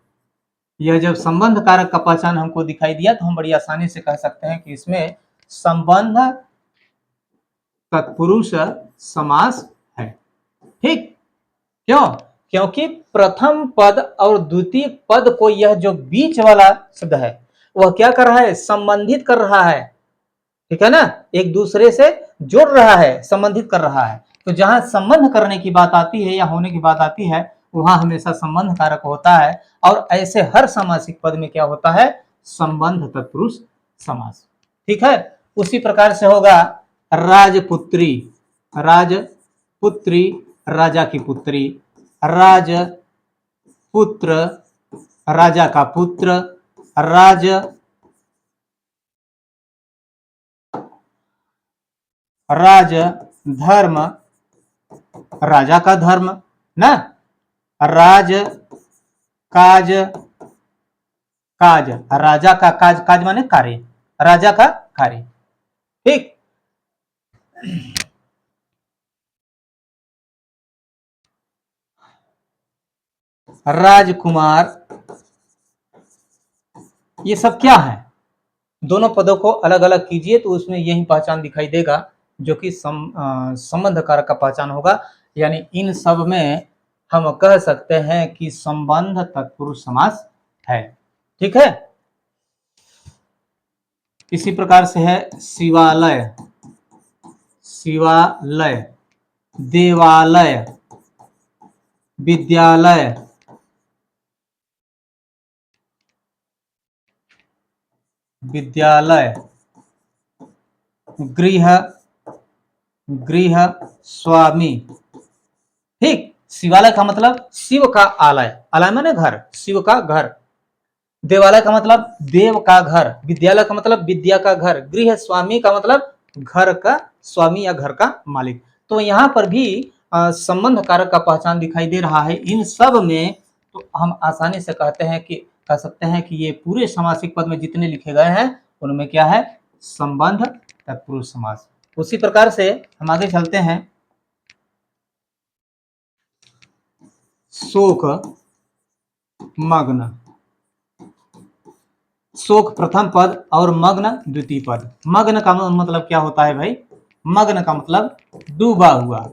यह जब संबंध कारक का पहचान हमको दिखाई दिया तो हम बड़ी आसानी से कह सकते हैं कि इसमें संबंध तत्पुरुष समास है। ठीक, क्यों, क्योंकि प्रथम पद और द्वितीय पद को यह जो बीच वाला शब्द है वह क्या कर रहा है, संबंधित कर रहा है। ठीक है ना, एक दूसरे से जोड़ रहा है, संबंधित कर रहा है। तो जहां संबंध करने की बात आती है या होने की बात आती है वहां हमेशा संबंध कारक होता है, और ऐसे हर समासिक पद में क्या होता है, संबंध तत्पुरुष समास। ठीक है, उसी प्रकार से होगा राजपुत्री। राजपुत्री, राजा की पुत्री, राजपुत्र, राजा का पुत्र, राजधर्म, राजा का धर्म ना, राज काज, काज, राजा का काज, काज माने कार्य, राजा का कार्य। ठीक, राजकुमार, ये सब क्या है, दोनों पदों को अलग अलग कीजिए तो उसमें यही पहचान दिखाई देगा जो कि संबंध कारक का पहचान होगा। यानी इन सब में हम कह सकते हैं कि संबंध तत्पुरुष समास है। ठीक है, इसी प्रकार से है शिवालय, शिवालय, देवालय, विद्यालय, विद्यालय, गृह, गृह स्वामी। ठीक, शिवालय का मतलब शिव का आलय, आलय माने घर, शिव का घर। देवालय का मतलब देव का घर, विद्यालय का मतलब विद्या का घर, गृह स्वामी का मतलब घर का स्वामी या घर का मालिक। तो यहाँ पर भी संबंध कारक का पहचान दिखाई दे रहा है इन सब में। तो हम आसानी से कहते हैं कि कह सकते हैं कि ये पूरे समासिक पद में जितने लिखे गए हैं उनमें क्या है, संबंध तत्पुरुष समास। उसी प्रकार से हम आगे चलते हैं, शोक मग्न। शोक प्रथम पद और मग्न द्वितीय पद। मग्न का मतलब क्या होता है भाई, मग्न का मतलब डूबा हुआ,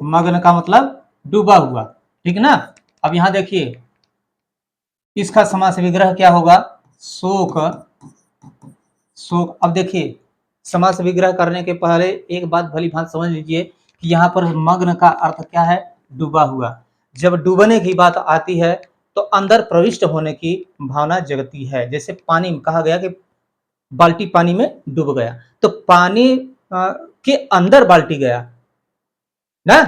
मग्न का मतलब डूबा हुआ। ठीक ना, अब यहां देखिए इसका समास विग्रह क्या होगा, शोक, शोक। अब देखिए समास विग्रह करने के पहले एक बात भली भांति समझ लीजिए कि यहाँ पर मग्न का अर्थ क्या है, डूबा हुआ। जब डूबने की बात आती है तो अंदर प्रविष्ट होने की भावना जगती है। जैसे पानी में कहा गया कि बाल्टी पानी में डूब गया, तो पानी के अंदर बाल्टी गया ना,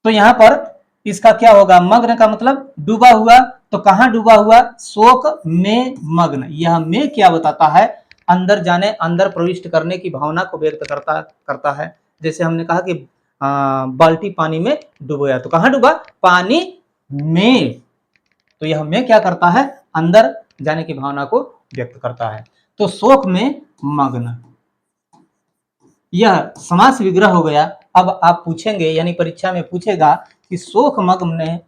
तो यहां पर इसका क्या होगा, मग्न का मतलब डूबा हुआ। तो कहां डूबा हुआ, शोक में मग्न। यह में क्या बताता है, अंदर जाने, अंदर प्रविष्ट करने की भावना को व्यक्त करता है। जैसे हमने कहा कि बाल्टी पानी में डूब गया, तो कहां डूबा, पानी में। तो यह में क्या करता है, अंदर जाने की भावना को व्यक्त करता है। तो शोक में मग्न, यह समास विग्रह हो गया। अब आप पूछेंगे यानी परीक्षा में पूछेगा कि शोक मग्न में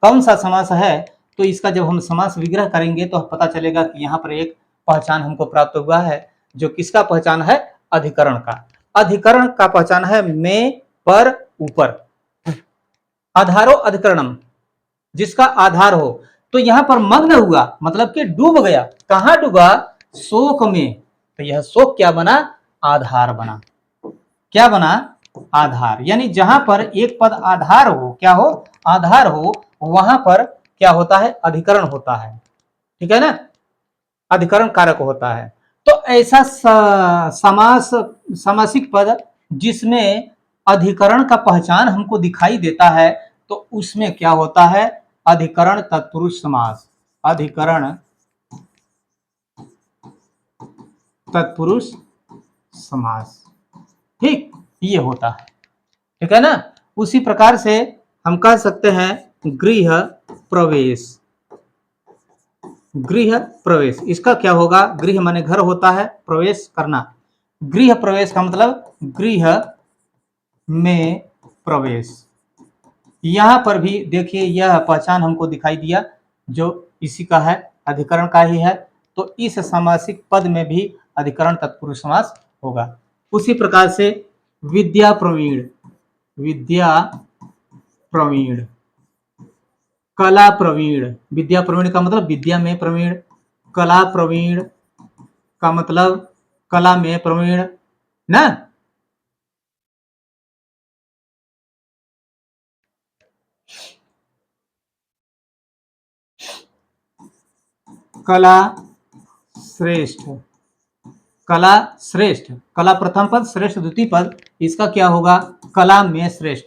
कौन सा समास है, तो इसका जब हम समास विग्रह करेंगे तो पता चलेगा कि यहाँ पर एक पहचान हमको प्राप्त हुआ है, जो किसका पहचान है, अधिकरण का। अधिकरण का पहचान है में, पर, ऊपर। आधारो अधिकरणम, जिसका आधार हो। तो यहां पर मग्न हुआ मतलब कि डूब गया। कहां डूबा? शोक में। तो यह शोक क्या बना? आधार बना। क्या बना? आधार। यानी जहां पर एक पद आधार हो, क्या हो? आधार हो, वहां पर क्या होता है? अधिकरण होता है। ठीक है ना? अधिकरण कारक होता है। तो ऐसा समास, समासिक पद जिसमें अधिकरण का पहचान हमको दिखाई देता है, तो उसमें क्या होता है? अधिकरण तत्पुरुष समास। अधिकरण तत्पुरुष समास। ठीक, ये होता है। ठीक है ना? उसी प्रकार से हम कह सकते हैं गृह प्रवेश। गृह प्रवेश, इसका क्या होगा? गृह माने घर होता है, प्रवेश करना। गृह प्रवेश का मतलब गृह में प्रवेश। यहां पर भी देखिए यह पहचान हमको दिखाई दिया, जो इसी का है, अधिकरण का ही है। तो इस समासिक पद में भी अधिकरण तत्पुरुष समास होगा। उसी प्रकार से विद्या प्रवीण, विद्या प्रवीण, कला प्रवीण। विद्या प्रवीण का मतलब विद्या में प्रवीण, कला प्रवीण का मतलब कला में प्रवीण ना। कला श्रेष्ठ, कला श्रेष्ठ, कला प्रथम पद, श्रेष्ठ द्वितीय पद। इसका क्या होगा? कला में श्रेष्ठ,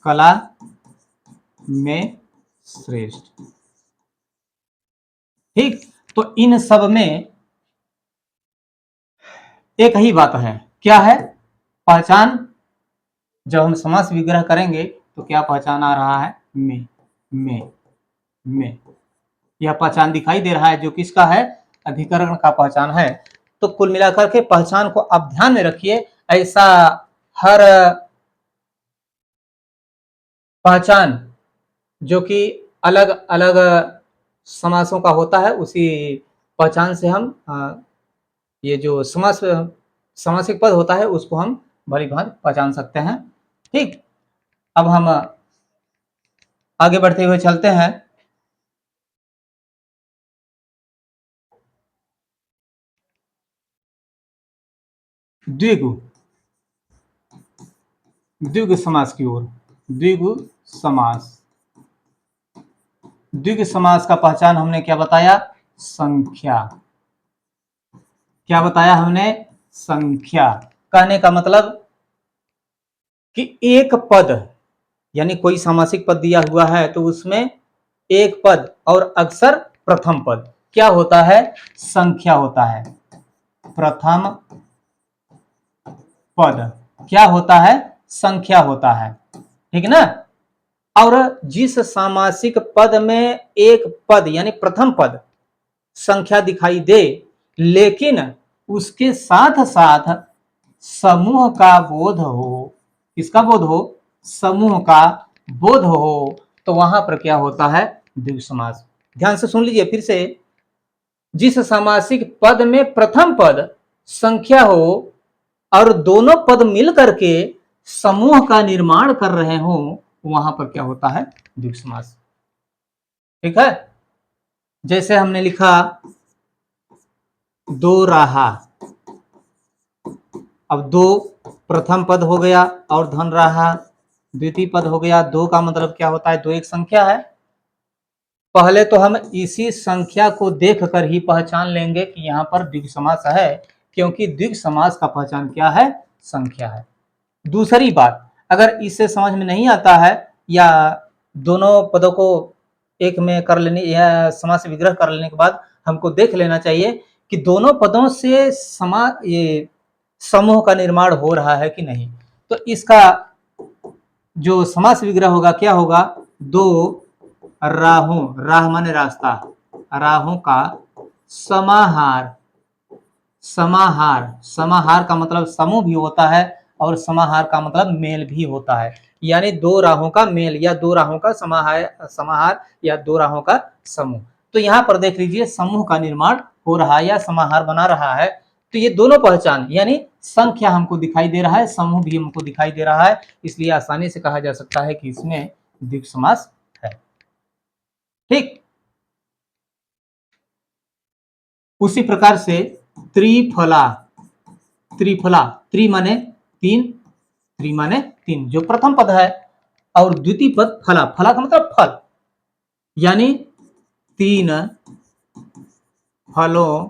कला में श्रेष्ठ। ठीक, तो इन सब में एक ही बात है, क्या है? पहचान। जब हम समास विग्रह करेंगे तो क्या पहचान आ रहा है? में यह पहचान दिखाई दे रहा है, जो किसका है? अधिकरण का पहचान है। तो कुल मिलाकर के पहचान को आप ध्यान में रखिए। ऐसा हर पहचान जो कि अलग अलग समासों का होता है, उसी पहचान से हम ये जो समास, समासिक पद होता है, उसको हम भली भांति पहचान सकते हैं। ठीक, अब हम आगे बढ़ते हुए चलते हैं। द्विगु, द्विगु समास की ओर। द्विगु समास, द्विगु समास का पहचान हमने क्या बताया? संख्या। क्या बताया हमने? संख्या। कहने का मतलब कि एक पद, यानी कोई सामासिक पद दिया हुआ है तो उसमें एक पद और अक्सर प्रथम पद क्या होता है? संख्या होता है। प्रथम पद क्या होता है? संख्या होता है। ठीक ना? और जिस सामासिक पद में एक पद यानी प्रथम पद संख्या दिखाई दे, लेकिन उसके साथ साथ समूह का बोध हो, किसका बोध हो? समूह का बोध हो, तो वहां पर क्या होता है? द्विगु समास। ध्यान से सुन लीजिए फिर से। जिस सामासिक पद में प्रथम पद संख्या हो और दोनों पद मिल करके समूह का निर्माण कर रहे हो, वहां पर क्या होता है? द्विगु समास। ठीक है? जैसे हमने लिखा दो राहा। अब दो प्रथम पद हो गया और धन रहा द्वितीय पद हो गया। दो का मतलब क्या होता है? दो एक संख्या है। पहले तो हम इसी संख्या को देखकर ही पहचान लेंगे कि यहाँ पर द्विगु समास है, क्योंकि द्विगु समास का पहचान क्या है? संख्या है। दूसरी बात, अगर इससे समझ में नहीं आता है या दोनों पदों को एक में कर लेने या समास विग्रह कर लेने के बाद हमको देख लेना चाहिए कि दोनों पदों से ये समूह का निर्माण हो रहा है कि नहीं। तो इसका जो समास विग्रह होगा क्या होगा? दो राहों, राह माने रास्ता, राहों का समाहार। समाहार, समाहार का मतलब समूह भी होता है और समाहार का मतलब मेल भी होता है। यानी दो राहों का मेल या दो राहों का समाहार, समाहार या दो राहों का समूह। तो यहाँ पर देख लीजिए समूह का निर्माण हो रहा है या समाहार बना रहा है। तो ये दोनों पहचान यानी संख्या हमको दिखाई दे रहा है, समूह भी हमको दिखाई दे रहा है, इसलिए आसानी से कहा जा सकता है कि इसमें द्विगु समास है। ठीक, उसी प्रकार से त्रिफला, त्रिफला, त्रि माने तीन, त्रि माने तीन, जो प्रथम पद है, और द्वितीय पद फला, फला का मतलब फल, यानी तीन फलों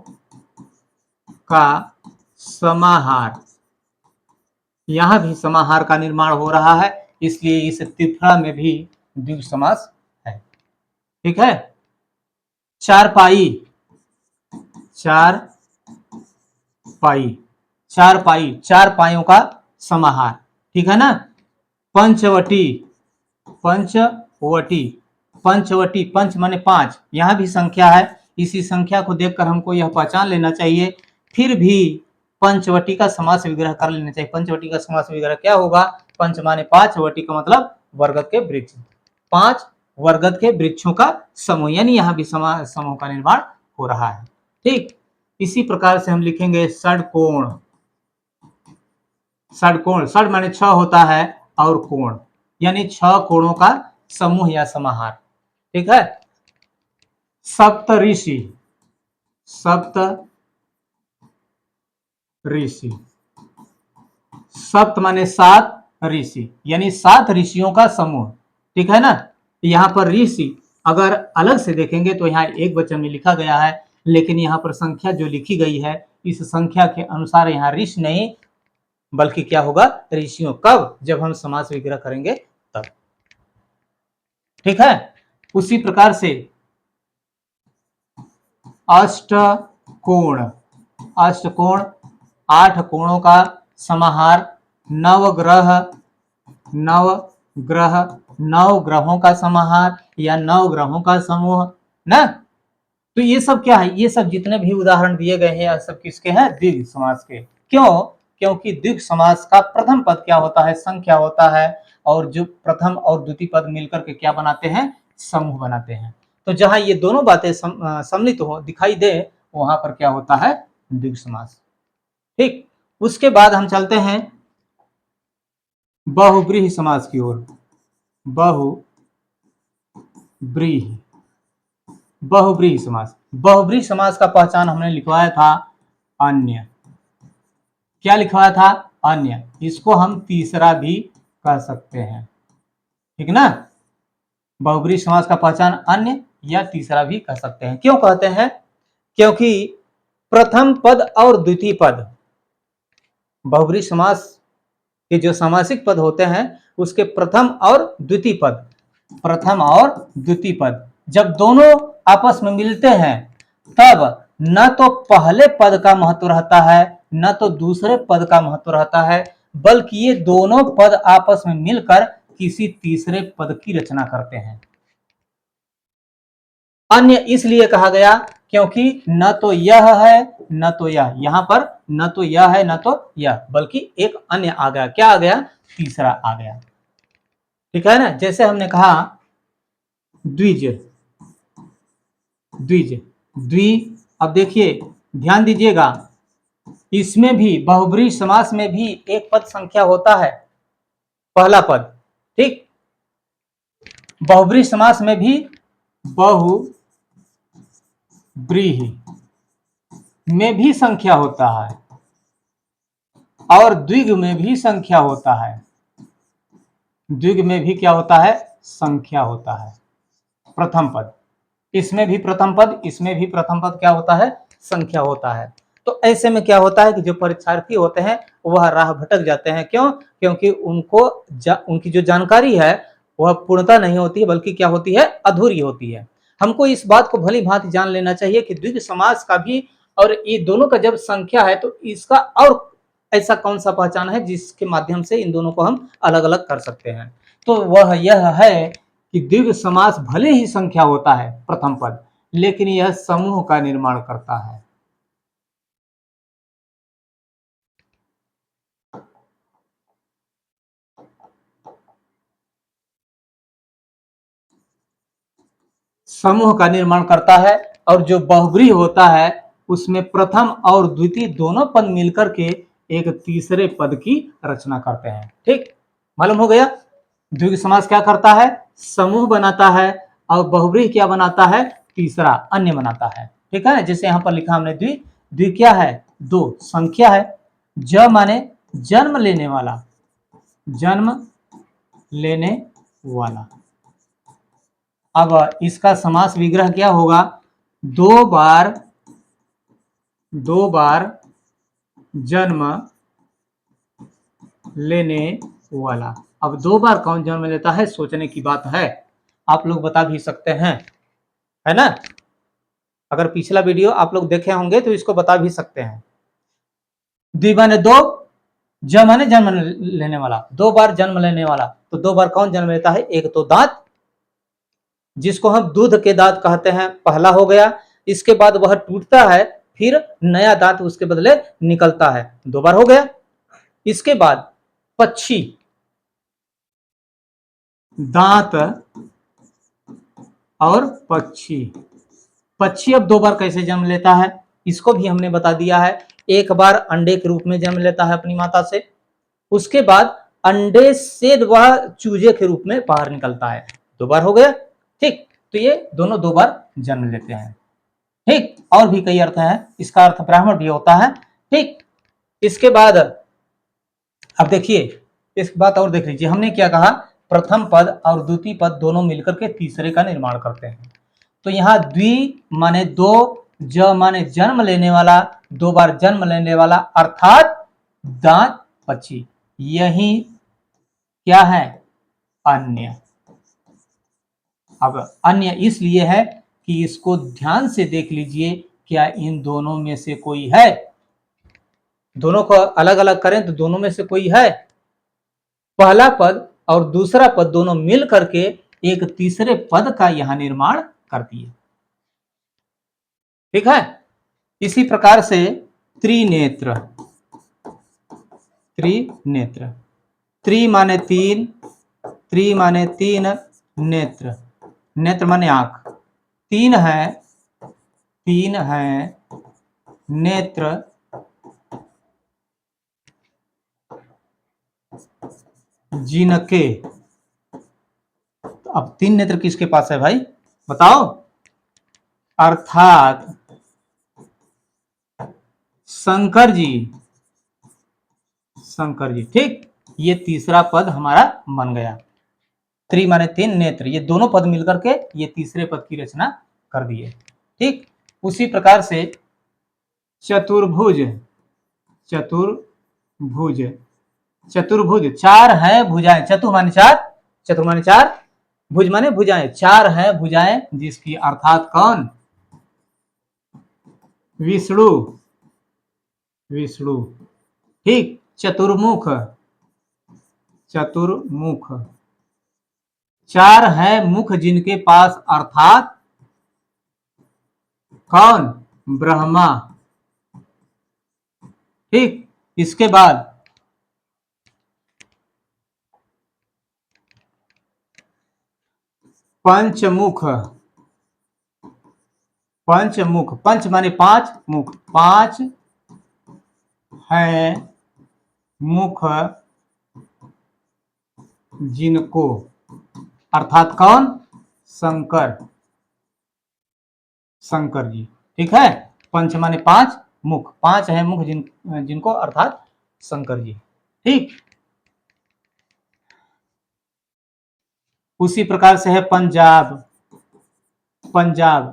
का समाहार। यहां भी समाहार का निर्माण हो रहा है, इसलिए इस त्रिफला में भी द्विगु समास है। ठीक है, चारपाई, चार पाई, चार पाई, चार पाइयों का समाहार। ठीक है ना। पंचवटी, पंचवटी, पंचवटी, पंच माने पांच, यहां भी संख्या है, इसी संख्या को देखकर हमको यह पहचान लेना चाहिए, फिर भी पंचवटी का समास विग्रह कर लेना चाहिए। पंचवटी का समास विग्रह क्या होगा? पंच माने पांच, वटी का मतलब वर्गत के वृक्ष, पांच वर्गत के वृक्षों का समूह, यानी यहां भी समूह का निर्माण हो रहा है। ठीक, इसी प्रकार से हम लिखेंगे षडकोण, षडकोण, षड माने छह होता है और कोण, यानी छह कोणों का समूह या समाहार। ठीक है। सप्तऋषि, सप्त ऋषि, सप्त माने सात, ऋषि यानी सात ऋषियों का समूह। ठीक है ना। यहाँ पर ऋषि अगर अलग से देखेंगे तो यहाँ एक वचन में लिखा गया है, लेकिन यहाँ पर संख्या जो लिखी गई है, इस संख्या के अनुसार यहाँ ऋषि नहीं बल्कि क्या होगा? ऋषियों। कब? जब हम समास विग्रह करेंगे तब। ठीक है। उसी प्रकार से अष्टकोण, अष्टकोण आठ कोणों का समाहार, नवग्रह, नवग्रह नौ ग्रहों का समाहार या नौ ग्रहों का समूह ना। तो ये सब क्या है? ये सब जितने भी उदाहरण दिए गए हैं, ये सब किसके हैं? द्विगु समास के। क्यों? क्योंकि द्विगु समास का प्रथम पद क्या होता है? संख्या होता है, और जो प्रथम और द्वितीय पद मिलकर के क्या बनाते हैं? समूह बनाते हैं। तो जहां ये दोनों बातें सम्मिलित हो दिखाई दे, वहां पर क्या होता है? द्विगु समास। ठीक, उसके बाद हम चलते हैं बहुब्रीहि समास की ओर। बहुब्रीहि, बहुब्रीहि समास। बहुब्रीहि समास का पहचान हमने लिखवाया था अन्य। क्या लिखवाया था? अन्य। इसको हम तीसरा भी कह सकते हैं। ठीक ना। बहुब्रीहि समास का पहचान अन्य या तीसरा भी कह सकते हैं। क्यों कहते हैं? क्योंकि प्रथम पद और द्वितीय पद, बहुब्रीहि समास के जो समासिक पद होते हैं उसके प्रथम और द्वितीय पद, प्रथम और द्वितीय पद जब दोनों आपस में मिलते हैं, तब न तो पहले पद का महत्व रहता है, न तो दूसरे पद का महत्व रहता है, बल्कि ये दोनों पद आपस में मिलकर किसी तीसरे पद की रचना करते हैं। अन्य इसलिए कहा गया क्योंकि न तो यह है न तो यह, यहां पर न तो यह है न तो यह, बल्कि एक अन्य आ गया। क्या आ गया? तीसरा आ गया। ठीक है ना। जैसे हमने कहा द्विज, द्विज, द्वि। अब देखिए ध्यान दीजिएगा, इसमें भी बहुब्रीहि समास में भी एक पद संख्या होता है, पहला पद। ठीक, बहुब्रीहि समास में भी बहुब्रीहि में भी संख्या होता है और द्विग में भी संख्या होता है। द्विग में भी क्या होता है? संख्या होता है। प्रथम पद, इसमें भी प्रथम पद, इसमें भी प्रथम पद क्या होता है? संख्या होता है। तो ऐसे में क्या होता है कि जो परीक्षार्थी होते हैं वह राह भटक जाते हैं। क्यों? क्योंकि उनको उनकी जो जानकारी है वह पूर्णता नहीं होती है, बल्कि क्या होती है? अधूरी होती है। हमको इस बात को भली भांति जान लेना चाहिए कि द्विग समास का भी और ये दोनों का जब संख्या है तो इसका और ऐसा कौन सा पहचान है जिसके माध्यम से इन दोनों को हम अलग अलग कर सकते हैं। तो वह यह है कि द्विग समास भले ही संख्या होता है प्रथम पद, लेकिन यह समूह का निर्माण करता है। समूह का निर्माण करता है, और जो बहुब्रीहि होता है उसमें प्रथम और द्वितीय दोनों पद मिलकर के एक तीसरे पद की रचना करते हैं। ठीक, मालूम हो गया। द्विगु समास क्या करता है? समूह बनाता है, और बहुव्रीहि क्या बनाता है? तीसरा अन्य बनाता है। ठीक है, जैसे यहाँ पर लिखा हमने द्वि। द्वि क्या है? दो, संख्या है। ज माने जन्म लेने वाला, जन्म लेने वाला। अब इसका समास विग्रह क्या होगा? दो बार जन्म लेने वाला। अब दो बार कौन जन्म लेता है? सोचने की बात है। आप लोग बता भी सकते हैं, है ना? अगर पिछला वीडियो आप लोग देखे होंगे तो इसको बता भी सकते हैं। द्वि माने दो, ज माने जन्म लेने वाला, दो बार जन्म लेने वाला। तो दो बार कौन जन्म लेता है? एक तो दांत, जिसको हम दूध के दांत कहते हैं, पहला हो गया। इसके बाद वह टूटता है, फिर नया दांत उसके बदले निकलता है, दो बार हो गया। इसके बाद पक्षी, दांत और पक्षी। पक्षी अब दो बार कैसे जन्म लेता है? इसको भी हमने बता दिया है। एक बार अंडे के रूप में जन्म लेता है अपनी माता से, उसके बाद अंडे से वह चूजे के रूप में बाहर निकलता है, दो बार हो गया। ठीक, तो ये दोनों दो बार जन्म लेते हैं। ठीक, और भी कई अर्थ हैं, इसका अर्थ ब्राह्मण भी होता है। ठीक, इसके बाद अब देखिए, इस बात और देख लीजिए, हमने क्या कहा? प्रथम पद और द्वितीय पद दोनों मिलकर के तीसरे का निर्माण करते हैं। तो यहाँ द्वि माने दो, ज माने जन्म लेने वाला, दो बार जन्म लेने वाला, अर्थात दांत पक्षी। यही क्या है? अन्य। अब अन्य इसलिए है कि इसको ध्यान से देख लीजिए, क्या इन दोनों में से कोई है? दोनों को अलग अलग करें तो दोनों में से कोई है? पहला पद और दूसरा पद दोनों मिल करके एक तीसरे पद का यहां निर्माण कर दिए। ठीक है, इसी प्रकार से त्रिनेत्र, त्रिनेत्र, त्रि माने तीन, त्रि माने तीन, नेत्र, नेत्र माने आंख, तीन है, तीन है नेत्र, जिनके। अब तीन नेत्र किसके पास है भाई? बताओ। अर्थात शंकर जी, शंकर जी। ठीक, ये तीसरा पद हमारा बन गया। त्रि माने तीन, नेत्र, ये दोनों पद मिलकर के ये तीसरे पद की रचना कर दिए। ठीक, उसी प्रकार से चतुर्भुज, चतुर्भुज, चतुर्भुज, चार है भुजाएं, चतुर माने चार, चतुर माने चार, भुज माने भुजाएं, चार है भुजाएं, जिसकी अर्थात कौन? विष्णु, विष्णु। ठीक, चतुर्मुख, चतुर्मुख, चार है मुख जिनके पास, अर्थात कौन? ब्रह्मा। ठीक, इसके बाद पंचमुख, पंचमुख, पंच माने पांच, मुख, पांच है मुख जिनको, अर्थात कौन? शंकर, शंकर जी। ठीक है, पंच माने पांच, मुख, पांच है मुख जिनको, अर्थात शंकर जी। ठीक, उसी प्रकार से है पंजाब, पंजाब,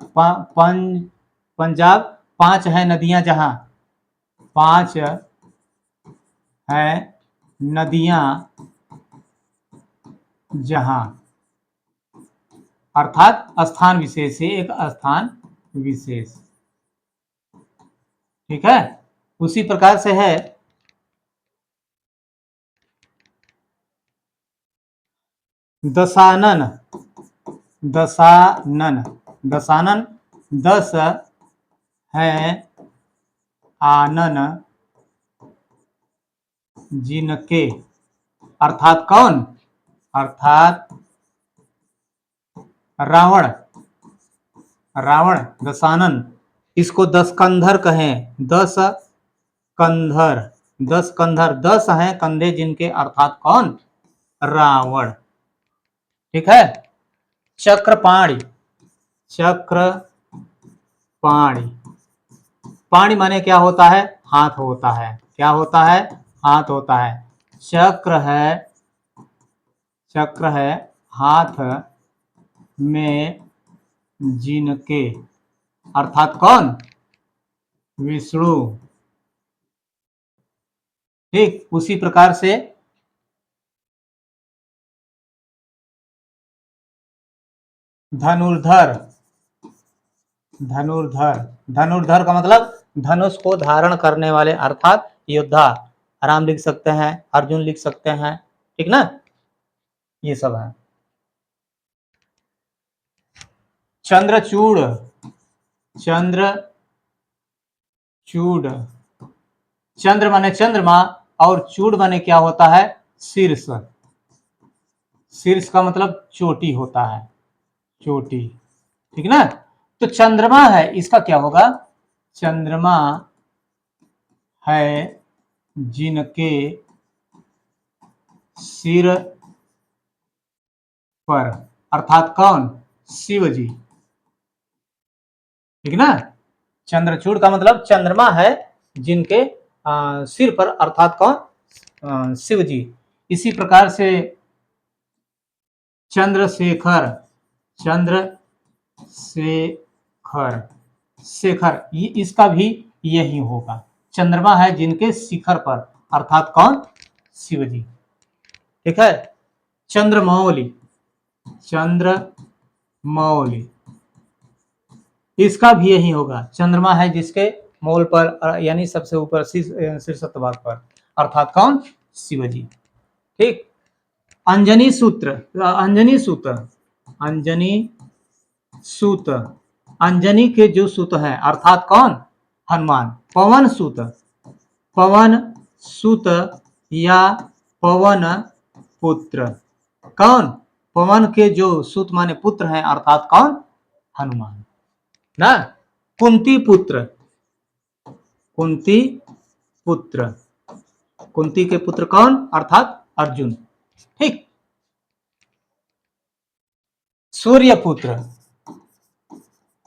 पंजाब, पांच है नदियां जहां, पांच है नदियां जहां, अर्थात स्थान विशेष है, एक स्थान विशेष। ठीक है, उसी प्रकार से है दशानन, दशानन, दशानन, दस है आनन जिनके, अर्थात कौन? अर्थात रावण, रावण दशानन। इसको दस कंधर कहें, दस कंधर, 10 कंधर, 10 हैं कंधे जिनके, अर्थात कौन? रावण। ठीक है। चक्रपाणि, चक्रपाणि, पाणि माने क्या होता है? हाथ होता है। क्या होता है? हाथ होता है। चक्र है, चक्र है हाथ में जिनके, अर्थात कौन? विष्णु। ठीक, उसी प्रकार से धनुर्धर, धनुर्धर, धनुर्धर का मतलब धनुष को धारण करने वाले, अर्थात योद्धा। राम लिख सकते हैं, अर्जुन लिख सकते हैं, ठीक ना? ये सब है। चंद्रचूड़, चंद्रचूड़, चंद्र माने चंद्रमा और चूड़ माने क्या होता है? शीर्ष। शीर्ष का मतलब चोटी होता है, चोटी। ठीक ना? तो चंद्रमा है, इसका क्या होगा? चंद्रमा है जिनके सिर पर, अर्थात कौन? शिव जी। ठीक ना? चंद्रचूड़ का मतलब चंद्रमा है जिनके सिर पर, अर्थात कौन? शिव जी। इसी प्रकार से चंद्रशेखर, चंद्रशेखर, शेखर, ये इसका भी यही होगा। चंद्रमा है जिनके शिखर पर, अर्थात कौन? शिव जी। ठीक है। चंद्रमौली, चंद्रमौली, इसका भी यही होगा। चंद्रमा है जिसके मौल पर, यानी सबसे ऊपर शीर्ष भाग पर, अर्थात कौन? शिव जी। ठीक। अंजनी सूत्र, अंजनी सूत्र, अंजनी सूत, अंजनी के जो सूत हैं, अर्थात कौन? हनुमान। पवन सूत, पवन सूत या पवन पुत्र, कौन? पवन के जो सूत माने पुत्र हैं, अर्थात कौन? हनुमान ना। कुंती पुत्र, कुंती पुत्र, कुंती के पुत्र कौन? अर्थात अर्जुन। ठीक। सूर्यपुत्र,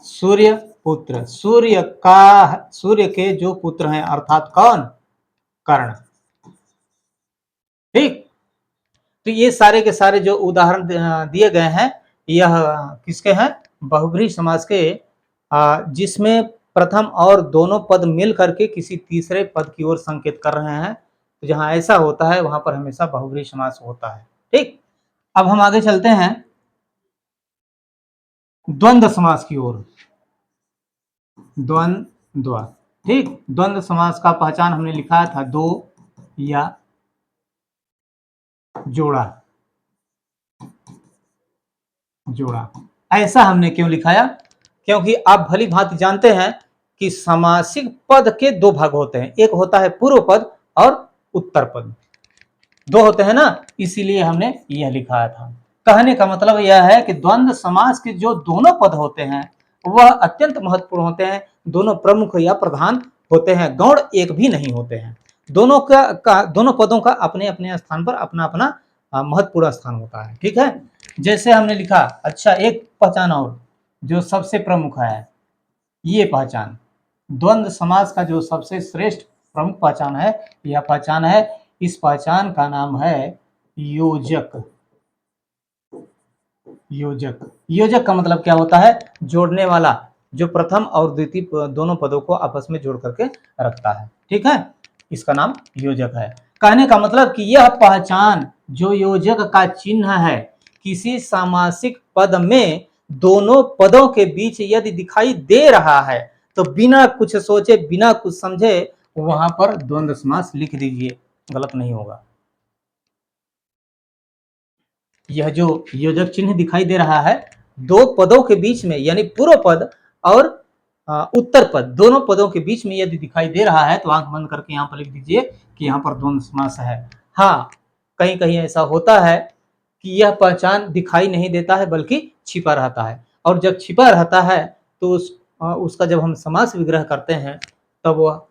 सूर्यपुत्र, सूर्य के जो पुत्र हैं, अर्थात कौन? कर्ण। ठीक। तो ये सारे के सारे जो उदाहरण दिए गए हैं, यह किसके हैं? बहुब्रीहि समास के, जिसमें प्रथम और दोनों पद मिल करके किसी तीसरे पद की ओर संकेत कर रहे हैं। तो जहां ऐसा होता है वहां पर हमेशा बहुब्रीहि समास होता है। ठीक। अब हम आगे चलते हैं द्वंद्व समास की ओर। द्वंद्व, ठीक। द्वंद्व समास का पहचान हमने लिखा था, दो या जोड़ा, जोड़ा। ऐसा हमने क्यों लिखाया? क्योंकि आप भली भांति जानते हैं कि समासिक पद के दो भाग होते हैं, एक होता है पूर्व पद और उत्तर पद, दो होते हैं ना, इसीलिए हमने यह लिखाया था। कहने का मतलब यह है कि द्वंद्व समास के जो दोनों पद होते हैं वह अत्यंत महत्वपूर्ण होते हैं, दोनों प्रमुख या प्रधान होते हैं, गौण एक भी नहीं होते हैं। दोनों दोनों पदों का अपने अपने स्थान पर अपना अपना महत्वपूर्ण स्थान होता है। ठीक है। जैसे हमने लिखा, अच्छा एक पहचान और जो सबसे प्रमुख है, ये पहचान द्वंद्व समास का जो सबसे श्रेष्ठ प्रमुख पहचान है, यह पहचान है, इस पहचान का नाम है योजक। योजक, योजक का मतलब क्या होता है? जोड़ने वाला, जो प्रथम और द्वितीय दोनों पदों को आपस में जोड़ करके रखता है। ठीक है, इसका नाम योजक है। कहने का मतलब कि यह पहचान जो योजक का चिन्ह है, किसी सामासिक पद में दोनों पदों के बीच यदि दिखाई दे रहा है तो बिना कुछ सोचे, बिना कुछ समझे वहां पर द्वंद्व समास लिख दीजिए, गलत नहीं होगा। यह जो योजक चिन्ह दिखाई दे रहा है, दो पदों के बीच में, यानी पूर्व पद और उत्तर पद, दोनों पदों के बीच में यदि दिखाई दे रहा है तो आंख बंद करके यहाँ पर लिख दीजिए कि यहाँ पर द्वंद्व समास है। हाँ, कहीं कहीं ऐसा होता है कि यह पहचान दिखाई नहीं देता है बल्कि छिपा रहता है, और जब छिपा रहता है तो उसका जब हम समास विग्रह करते हैं तब वह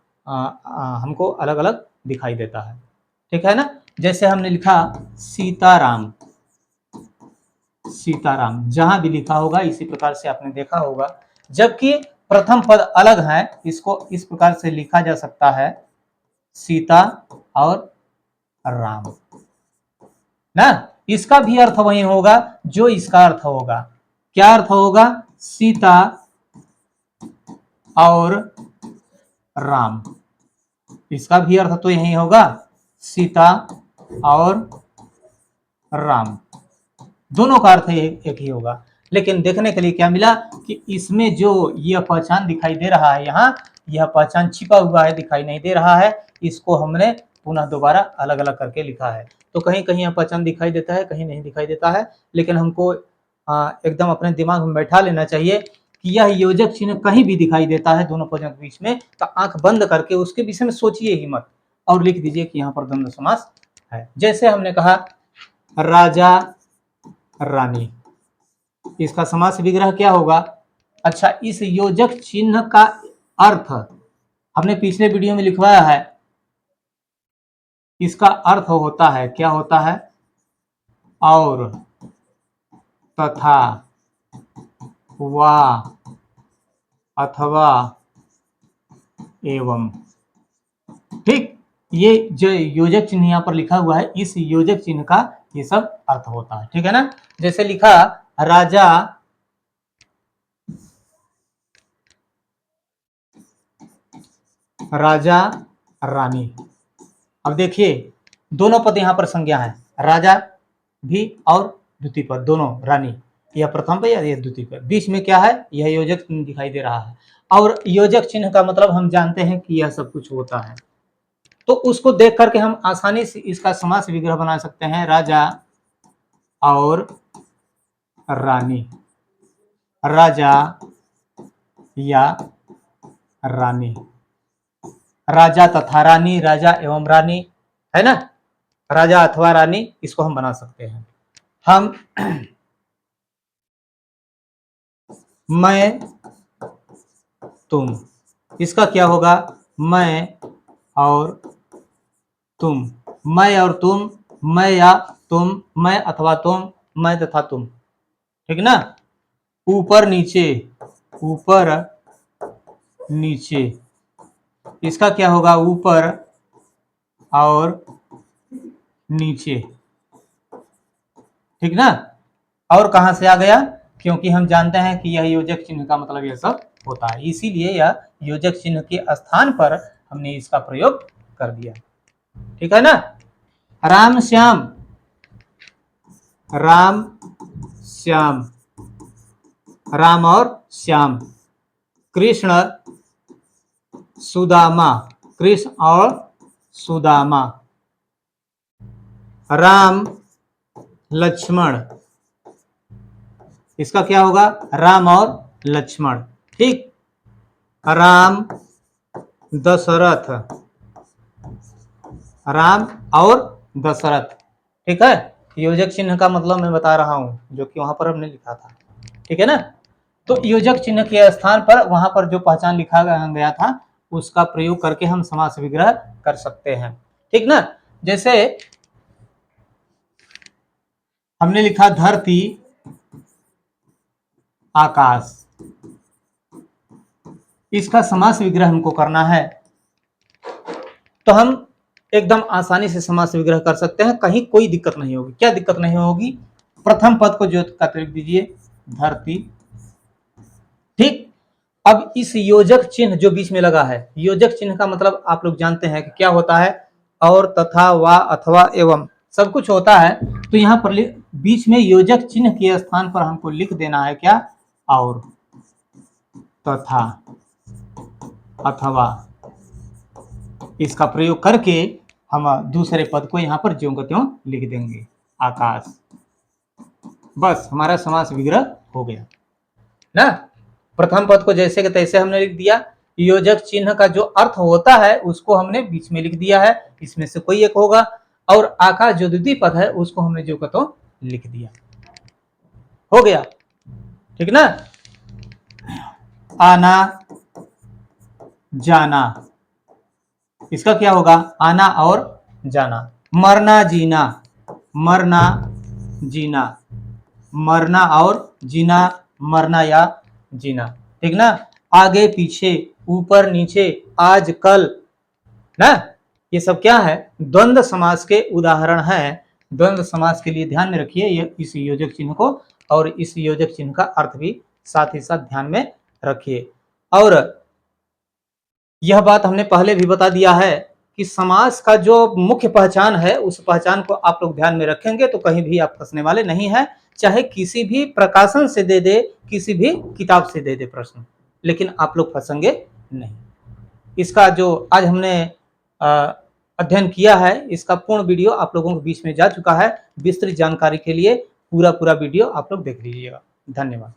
हमको अलग अलग दिखाई देता है, ठीक है ना। जैसे हमने लिखा सीताराम, सीताराम जहां भी लिखा होगा इसी प्रकार से आपने देखा होगा। जबकि प्रथम पद अलग है, इसको इस प्रकार से लिखा जा सकता है सीता और राम ना। इसका भी अर्थ वही होगा जो इसका अर्थ होगा। क्या अर्थ होगा? सीता और राम, इसका भी अर्थ तो यही होगा, सीता और राम, दोनों का अर्थ एक ही होगा। लेकिन देखने के लिए क्या मिला कि इसमें जो यह पहचान दिखाई दे रहा है, यहाँ यह पहचान छिपा हुआ है, दिखाई नहीं दे रहा है। इसको हमने पुनः दोबारा अलग अलग करके लिखा है। तो कहीं कहीं यह पहचान दिखाई देता है, कहीं नहीं दिखाई देता है। लेकिन हमको एकदम अपने दिमाग में बैठा लेना चाहिए कि यह योजक चिन्ह कहीं भी दिखाई देता है दोनों पदों के बीच में, तो आंख बंद करके उसके विषय में सोचिए ही मत और लिख दीजिए कि यहाँ पर द्वंद्व समास है। जैसे हमने कहा राजा रानी, इसका समास विग्रह क्या होगा? अच्छा, इस योजक चिन्ह का अर्थ हमने पिछले वीडियो में लिखवाया है। इसका अर्थ होता है, क्या होता है? और, तथा, वा, अथवा, एवं। ठीक, ये जो योजक चिन्ह यहाँ पर लिखा हुआ है, इस योजक चिन्ह का ये सब अर्थ होता है, ठीक है ना। जैसे लिखा राजा राजा रानी। अब देखिए दोनों पद यहाँ पर संज्ञा है, राजा भी और द्वितीय पद दोनों, रानी यह प्रथम पद या यह द्वितीय पद, बीच में क्या है? यह योजक चिन्ह दिखाई दे रहा है। और योजक चिन्ह का मतलब हम जानते हैं कि यह सब कुछ होता है, तो उसको देख करके हम आसानी से इसका समास विग्रह बना सकते हैं, राजा और रानी, राजा या रानी, राजा तथा रानी, राजा एवं रानी, है ना, राजा अथवा रानी, इसको हम बना सकते हैं। हम मैं तुम, इसका क्या होगा? मैं और तुम, मैं और तुम, मैं या तुम, मैं अथवा तुम, मैं तथा तुम, ठीक ना। ऊपर नीचे, ऊपर नीचे, इसका क्या होगा? ऊपर और नीचे, ठीक ना। और कहां से आ गया? क्योंकि हम जानते हैं कि यह योजक चिन्ह का मतलब यह सब होता है, इसीलिए यह योजक चिन्ह के स्थान पर हमने इसका प्रयोग कर दिया, ठीक है ना। राम श्याम, राम श्याम, राम और श्याम। कृष्ण सुदामा, कृष्ण और सुदामा। राम लक्ष्मण, इसका क्या होगा? राम और लक्ष्मण, ठीक। राम दशरथ, राम और दशरथ, ठीक है। योजक चिन्ह का मतलब मैं बता रहा हूं जो कि वहां पर हमने लिखा था, ठीक है ना। तो योजक चिन्ह के स्थान पर वहां पर जो पहचान लिखा गया था उसका प्रयोग करके हम समास विग्रह कर सकते हैं, ठीक ना। जैसे हमने लिखा धरती आकाश, इसका समास विग्रह हमको करना है, तो हम एकदम आसानी से समास विग्रह कर सकते हैं, कहीं कोई दिक्कत नहीं होगी। क्या दिक्कत नहीं होगी? प्रथम पद को जो का लिख दीजिए धरती, ठीक। अब इस योजक चिन्ह जो बीच में लगा है, योजक चिन्ह का मतलब आप लोग जानते हैं कि क्या होता है? और, तथा, वा, अथवा, एवं, सब कुछ होता है। तो यहाँ पर बीच में योजक चिन्ह के स्थान पर हमको लिख देना है क्या? और, तथा, अथवा, इसका प्रयोग करके हम दूसरे पद को यहाँ पर ज्यों का त्यों लिख देंगे, आकाश। बस हमारा समास विग्रह हो गया ना। प्रथम पद को जैसे के तैसे हमने लिख दिया, योजक चिन्ह का जो अर्थ होता है उसको हमने बीच में लिख दिया है, इसमें से कोई एक होगा। और आकाश जो द्वितीय पद है उसको हमने जो का त्यों लिख दिया, हो गया, ठीक ना। आना जाना, इसका क्या होगा? आना और जाना। मरना जीना, मरना जीना, मरना और जीना, मरना या जीना, ठीक ना। आगे पीछे, ऊपर नीचे, आज कल ना, ये सब क्या है? द्वंद्व समास के उदाहरण है। द्वंद्व समास के लिए ध्यान में रखिए ये इस योजक चिन्ह को, और इस योजक चिन्ह का अर्थ भी साथ ही साथ ध्यान में रखिए। और यह बात हमने पहले भी बता दिया है कि समास का जो मुख्य पहचान है, उस पहचान को आप लोग ध्यान में रखेंगे तो कहीं भी आप फंसने वाले नहीं है। चाहे किसी भी प्रकाशन से दे दे, किसी भी किताब से दे दे प्रश्न, लेकिन आप लोग फंसेंगे नहीं। इसका जो आज हमने अध्ययन किया है, इसका पूर्ण वीडियो आप लोगों के बीच में जा चुका है। विस्तृत जानकारी के लिए पूरा वीडियो आप लोग देख लीजिएगा। धन्यवाद।